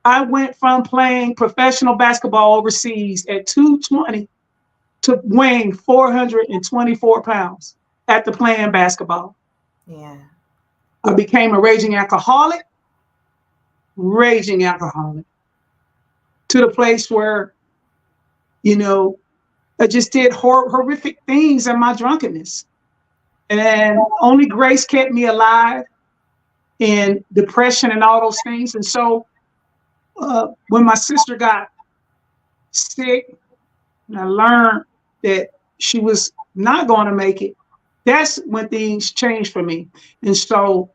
I went from playing professional basketball overseas at 220 to weighing 424 pounds after playing basketball. Yeah. I became a raging alcoholic to the place where, I just did horrific things in my drunkenness. And only grace kept me alive in depression and all those things. And so when my sister got sick and I learned that she was not going to make it, that's when things changed for me. And so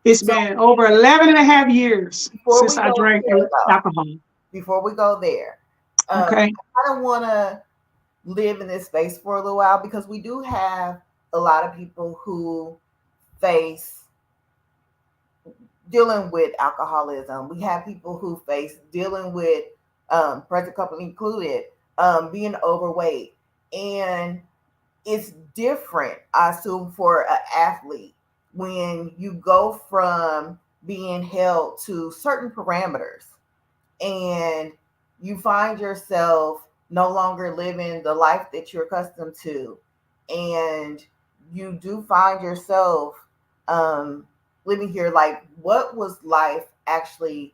it's been over 11 and a half years since I drank alcohol. Before we go there, okay. I don't want to live in this space for a little while, because we do have a lot of people who face dealing with alcoholism. We have people who face dealing with, present company included, being overweight. And it's different, I assume, for an athlete when you go from being held to certain parameters and you find yourself no longer living the life that you're accustomed to. And you do find yourself living here. Like, what was life actually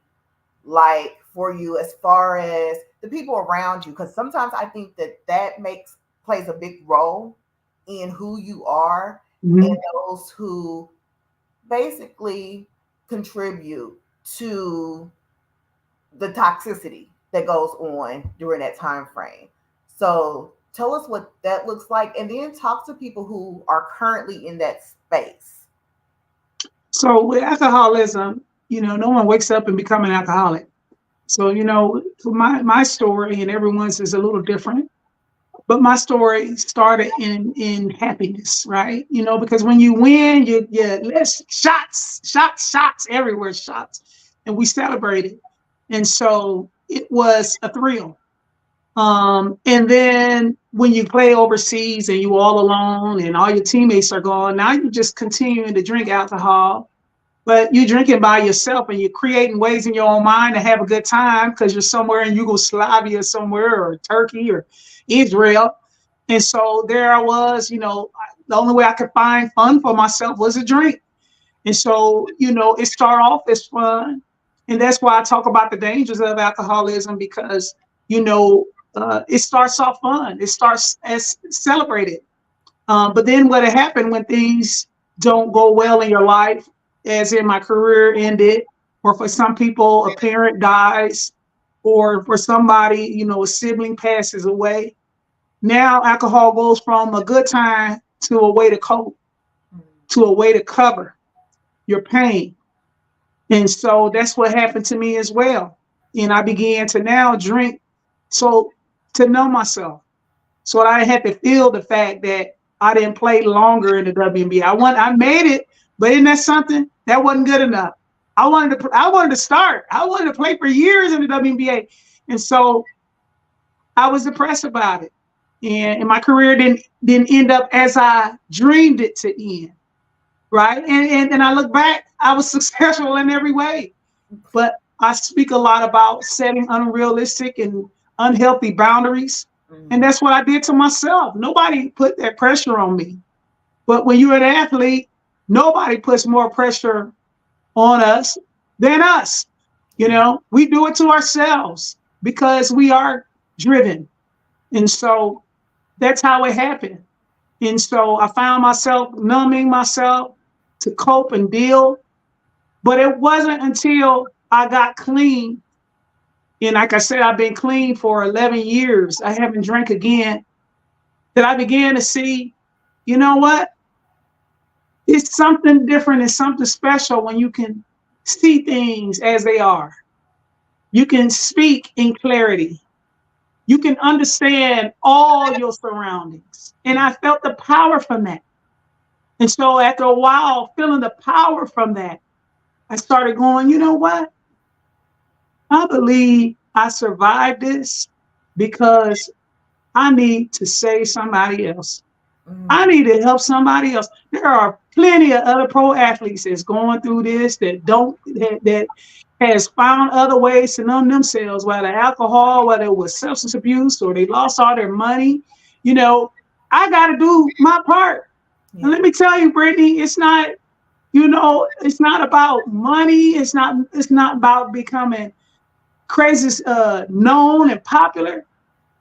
like for you as far as the people around you? Because sometimes I think that plays a big role in who you are, Mm-hmm. and those who basically contribute to the toxicity that goes on during that time frame. So tell us what that looks like, and then talk to people who are currently in that space. So with alcoholism, no one wakes up and become an alcoholic. So, my story and everyone's is a little different. But my story started in happiness, right? Because when you win, let's shots everywhere, shots, and we celebrated. And so it was a thrill. And then when you play overseas and you all alone and all your teammates are gone, now you're just continuing to drink alcohol, but you're drinking by yourself and you're creating ways in your own mind to have a good time because you're somewhere in Yugoslavia somewhere, or Turkey or Israel. And so there I was, the only way I could find fun for myself was a drink. And so, it started off as fun. And that's why I talk about the dangers of alcoholism, because, it starts off fun. It starts as celebrated. But then what happened when things don't go well in your life, as in my career ended, or for some people, a parent dies, or for somebody, a sibling passes away. Now alcohol goes from a good time to a way to cope, to a way to cover your pain. And so that's what happened to me as well. And I began to now drink to know myself. So I had to feel the fact that I didn't play longer in the WNBA. I made it, but isn't that something? That wasn't good enough. I wanted to start. I wanted to play for years in the WNBA. And so I was depressed about it. And my career didn't end up as I dreamed it to end. Right. And I look back, I was successful in every way. But I speak a lot about setting unrealistic and unhealthy boundaries. And that's what I did to myself. Nobody put that pressure on me. But when you're an athlete, nobody puts more pressure on us than us. We do it to ourselves because we are driven. And so that's how it happened. And so I found myself numbing myself to cope and deal. But it wasn't until I got clean. And like I said, I've been clean for 11 years. I haven't drank again. That I began to see, you know what? It's something different and something special when you can see things as they are. You can speak in clarity. You can understand all your surroundings. And I felt the power from that. And so after a while, feeling the power from that, I started going, you know what? I believe I survived this because I need to save somebody else. I need to help somebody else. There are plenty of other pro athletes that's going through this that has found other ways to numb themselves, whether alcohol, whether it was substance abuse, or they lost all their money. I got to do my part. Yeah. And let me tell you, Brittany, it's not, it's not about money. It's not about becoming crazy, known and popular.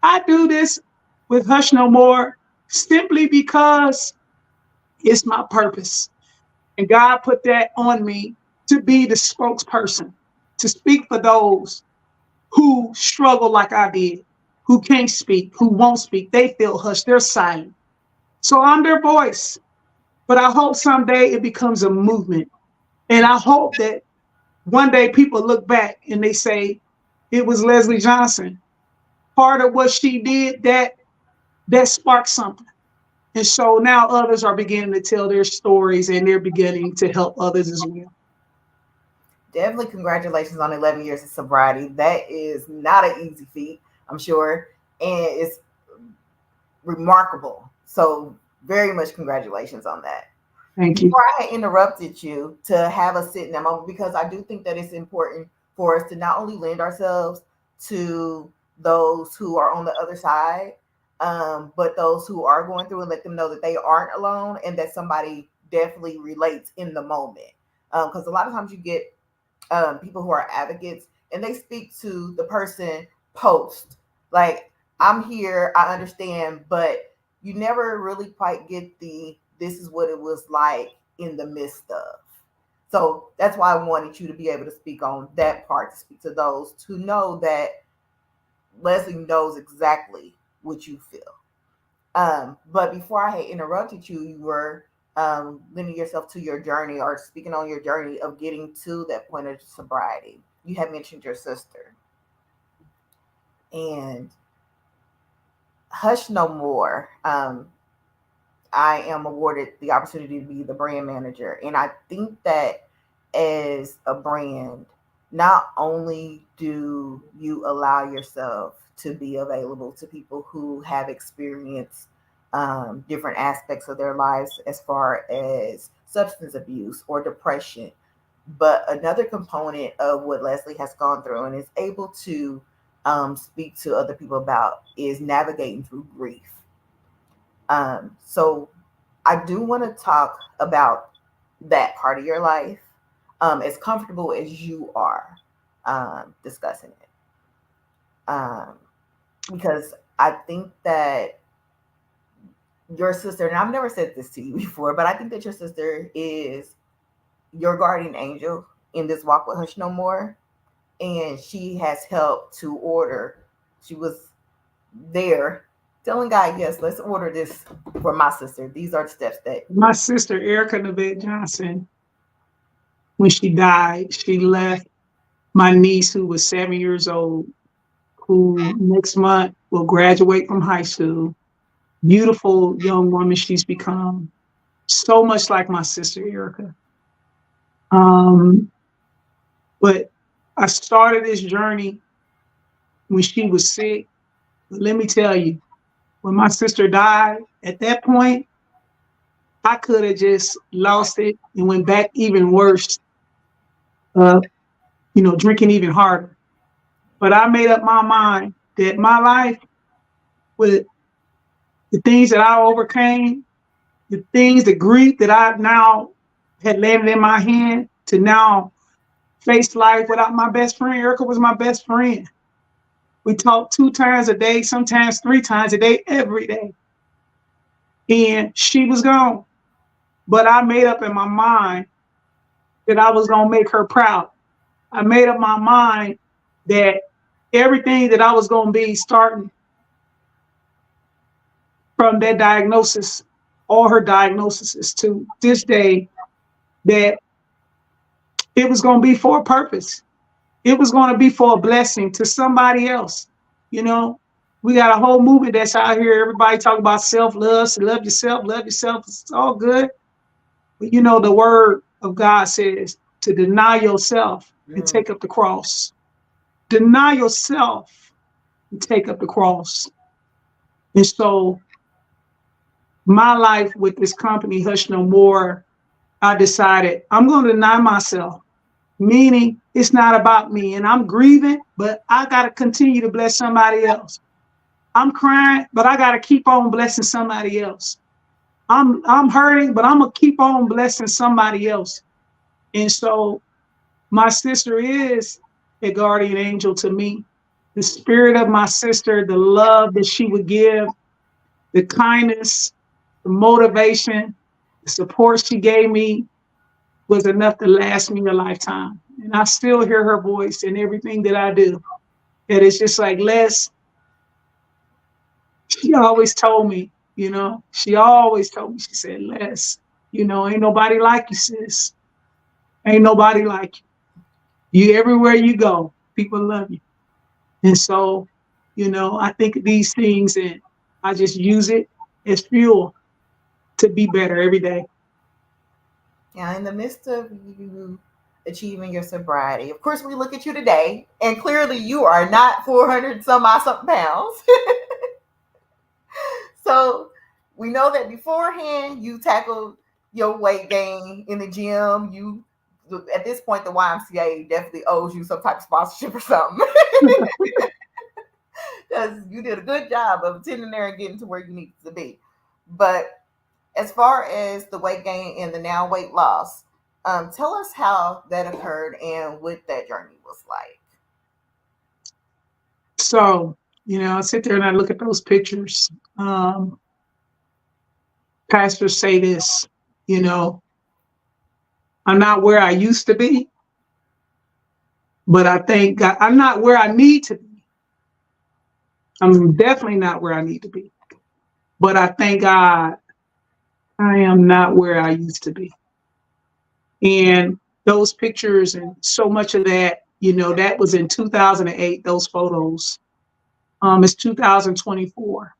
I do this with Hush No More simply because it's my purpose. And God put that on me to be the spokesperson, to speak for those who struggle like I did, who can't speak, who won't speak. They feel hushed, they're silent. So I'm their voice. But I hope someday it becomes a movement. And I hope that one day people look back and they say, it was Leslie Johnson. Part of what she did that that sparked something. And so now others are beginning to tell their stories and they're beginning to help others as well. Definitely congratulations on 11 years of sobriety. That is not an easy feat, I'm sure. And it's remarkable. So very much congratulations on that. Thank you. Before I interrupted you to have us sit in that moment, because I do think that it's important for us to not only lend ourselves to those who are on the other side, but those who are going through, and let them know that they aren't alone and that somebody definitely relates in the moment. Because a lot of times you get people who are advocates and they speak to the person post, like, I'm here, I understand, but you never really quite get this is what it was like in the midst of. So that's why I wanted you to be able to speak on that part, to speak to those who know that Leslie knows exactly what you feel. But before I had interrupted you, you were lending yourself to your journey, or speaking on your journey of getting to that point of sobriety. You had mentioned your sister. And Hush No More, I am awarded the opportunity to be the brand manager. And I think that as a brand, not only do you allow yourself to be available to people who have experienced different aspects of their lives as far as substance abuse or depression, but another component of what Leslie has gone through and is able to speak to other people about is navigating through grief. So I do want to talk about that part of your life, as comfortable as you are discussing it. Because I think that your sister, and I've never said this to you before, but I think that your sister is your guardian angel in this walk with Hush No More. And she has helped to order. She was there telling God, yes, let's order this for my sister. These are the steps that My sister, Erica Nevette Johnson, when she died, she left my niece, who was 7 years old, who next month will graduate from high school. Beautiful young woman she's become. So much like my sister, Erica. But I started this journey when she was sick. But let me tell you, when my sister died, at that point, I could have just lost it and went back even worse, drinking even harder. But I made up my mind that my life, with the things that I overcame, the grief that I now had landed in my hand, to now face life without my best friend. Erica was my best friend. We talked 2 times a day, sometimes 3 times a day, every day. And she was gone. But I made up in my mind that I was going to make her proud. I made up my mind that everything that I was going to be, starting from that diagnosis, all her diagnoses to this day, that it was going to be for a purpose. It was going to be for a blessing to somebody else. We got a whole movement that's out here. Everybody talk about self-love, so love yourself. It's all good. But the word of God says to deny yourself and take up the cross. Deny yourself and take up the cross. And so my life with this company, Hush No More, I decided I'm going to deny myself, meaning it's not about me. And I'm grieving, but I got to continue to bless somebody else. I'm crying, but I got to keep on blessing somebody else. I'm hurting, but I'm going to keep on blessing somebody else. And so my sister is a guardian angel to me. The spirit of my sister, the love that she would give, the kindness, the motivation, the support she gave me was enough to last me a lifetime. And I still hear her voice in everything that I do. And it's just like, Les, she always told me, she said, Les, ain't nobody like you, sis. Ain't nobody like you. Everywhere you go, people love you. And so, I think of these things, and I just use it as fuel to be better every day. Now, in the midst of you achieving your sobriety, of course, we look at you today, and clearly you are not 400 some odd something pounds. So we know that beforehand you tackled your weight gain in the gym. You, at this point, the YMCA definitely owes you some type of sponsorship or something. Because you did a good job of attending there and getting to where you needed to be. But as far as the weight gain and the now weight loss, tell us how that occurred and what that journey was like. So, I sit there and I look at those pictures. Pastors say this, I'm not where I used to be, but I think I'm not where I need to be. I'm definitely not where I need to be, but I thank God I am not where I used to be. And those pictures and so much of that, that was in 2008, those photos. It's 2024.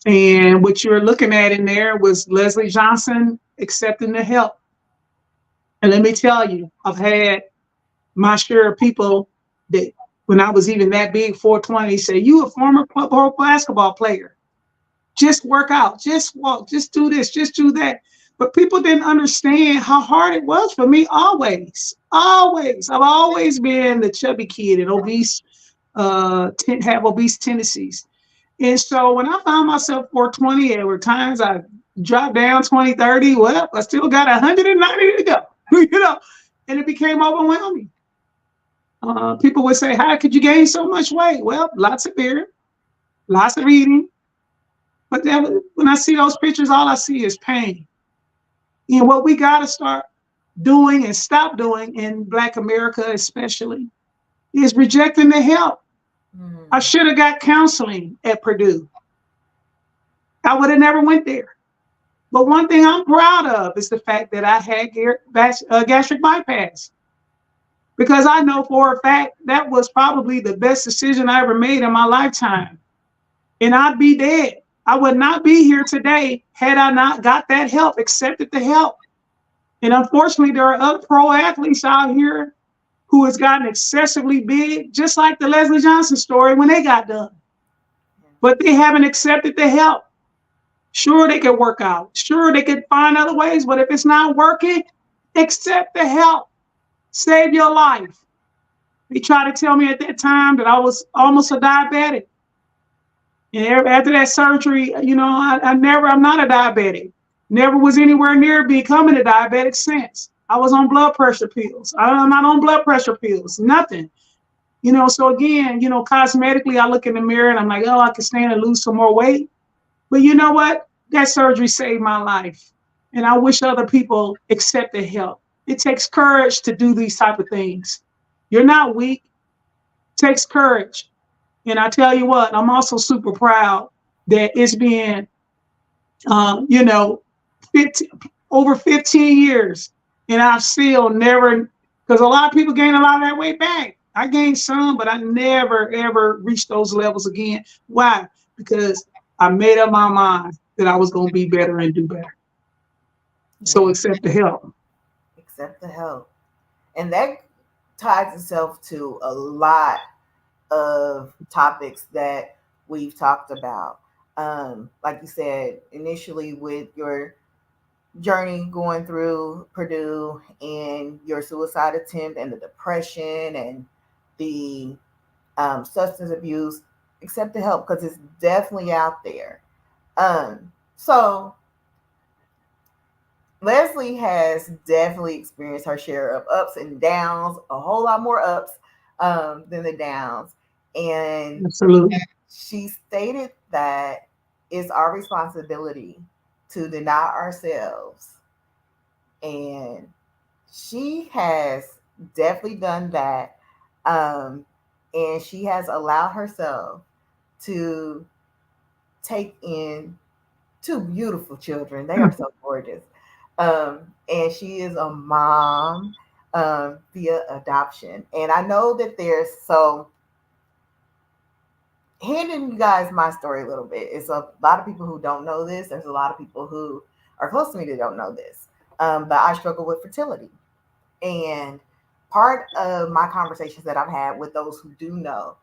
And what you're looking at in there was Leslie Johnson accepting the help. And let me tell you, I've had my share of people that when I was even that big, 420, say, you a former pro basketball player. Just work out, just walk, just do this, just do that. But people didn't understand how hard it was for me always. Always. I've always been the chubby kid and obese, have obese tendencies. And so when I found myself 420, there were times I dropped down 20, 30. Well, I still got 190 to go, and it became overwhelming. People would say, how could you gain so much weight? Well, lots of beer, lots of eating. But then when I see those pictures, all I see is pain. And what we got to start doing and stop doing in Black America especially is rejecting the help. I should have got counseling at Purdue. I would have never went there. But one thing I'm proud of is the fact that I had gastric bypass. Because I know for a fact that was probably the best decision I ever made in my lifetime. And I'd be dead. I would not be here today had I not got that help, accepted the help. And unfortunately, there are other pro athletes out here who has gotten excessively big, just like the Leslie Johnson story when they got done. But they haven't accepted the help. Sure, they could work out. Sure, they could find other ways. But if it's not working, accept the help. Save your life. They tried to tell me at that time that I was almost a diabetic. And after that surgery, I'm not a diabetic. Never was anywhere near becoming a diabetic since. I was on blood pressure pills. I'm not on blood pressure pills, nothing. So again, cosmetically, I look in the mirror and I'm like, oh, I can stand and lose some more weight. But you know what? That surgery saved my life. And I wish other people accept the help. It takes courage to do these type of things. You're not weak. It takes courage. And I tell you what, I'm also super proud that it's been, over 15 years. And I've still never, because a lot of people gain a lot of that weight back. I gained some, but I never, ever reached those levels again. Why? Because I made up my mind that I was going to be better and do better. So accept the help. Accept the help. And that ties itself to a lot of topics that we've talked about. Like you said, initially with your journey going through Purdue and your suicide attempt and the depression and the substance abuse, accept the help because it's definitely out there. So Leslie has definitely experienced her share of ups and downs, a whole lot more ups than the downs. And absolutely, she stated that it's our responsibility to deny ourselves. And she has definitely done that. And she has allowed herself to take in two beautiful children. They are so gorgeous. And she is a mom via adoption. And I know that handing you guys my story a little bit. It's a lot of people who don't know this. There's a lot of people who are close to me that don't know this. But I struggle with fertility. And part of my conversations that I've had with those who do know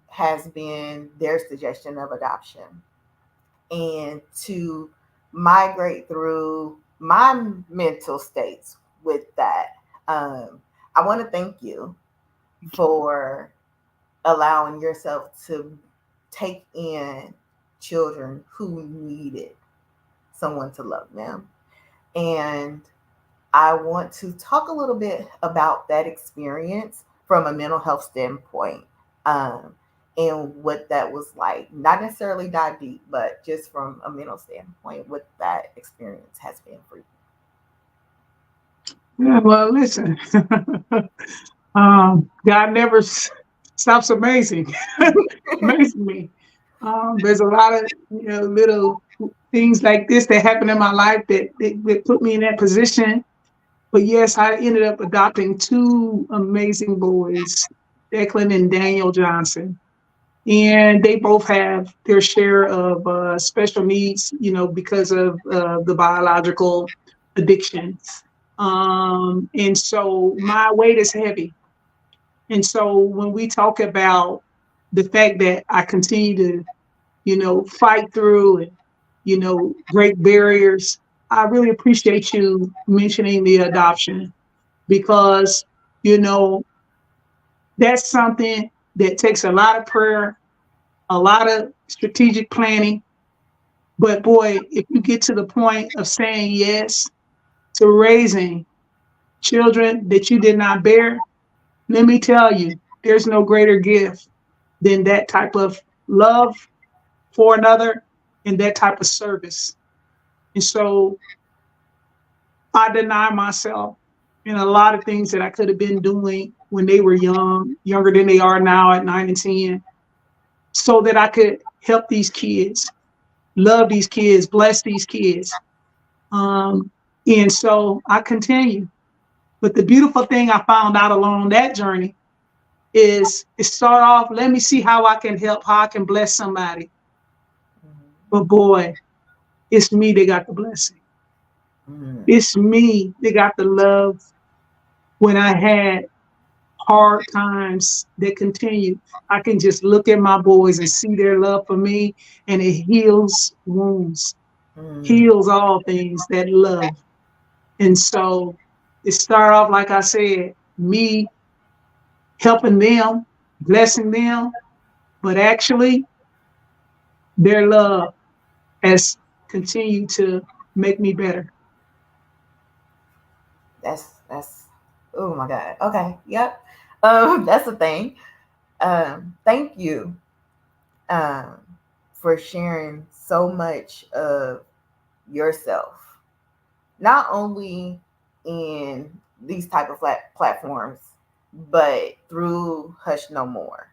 has been their suggestion of adoption and to migrate through my mental states with that. I want to thank you for allowing yourself to take in children who needed someone to love them. And I want to talk a little bit about that experience from a mental health standpoint, and what that was like. Not necessarily dive deep, but just from a mental standpoint, what that experience has been for you. Yeah, well, listen, God never stops amazing, amazing me. There's a lot of little things like this that happened in my life that put me in that position. But yes, I ended up adopting two amazing boys, Declan and Daniel Johnson. And they both have their share of special needs, because of the biological addictions. And so my weight is heavy. And so when we talk about the fact that I continue to, fight through and, break barriers, I really appreciate you mentioning the adoption because, that's something that takes a lot of prayer, a lot of strategic planning. But boy, if you get to the point of saying yes to raising children that you did not bear, let me tell you, there's no greater gift than that type of love for another and that type of service. And so I deny myself in a lot of things that I could have been doing when they were young, younger than they are now at 9 and 10, so that I could help these kids, love these kids, bless these kids. And so I continue. But the beautiful thing I found out along that journey is it start off, let me see how I can help, how I can bless somebody. But boy, it's me that got the blessing. It's me that got the love when I had hard times that continued. I can just look at my boys and see their love for me, and it heals wounds, heals all things, that love. And so it started off, like I said, me helping them, blessing them, but actually their love has continued to make me better. That's oh my God. Okay. Yep. That's the thing. Thank you um for sharing so much of yourself, not only in these type of platforms, but through Hush No More.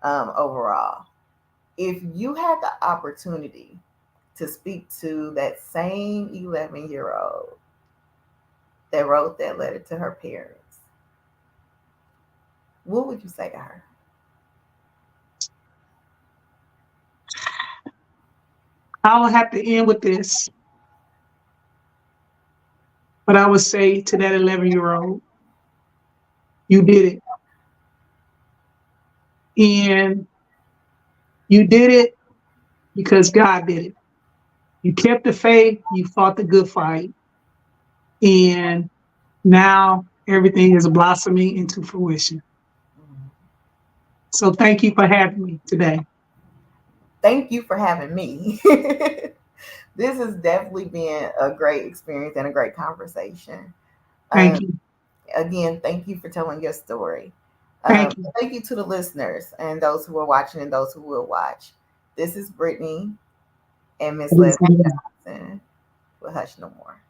Overall, if you had the opportunity to speak to that same 11-year-old that wrote that letter to her parents, what would you say to her? I will have to end with this, but I would say to that 11-year-old, you did it. And you did it because God did it. You kept the faith, you fought the good fight, and now everything is blossoming into fruition. So thank you for having me today. Thank you for having me. This has definitely been a great experience and a great conversation. Thank you. Again, thank you for telling your story. Thank you. Thank you to the listeners and those who are watching and those who will watch. This is Brittany and Miss Leslie Johnson with Hush No More.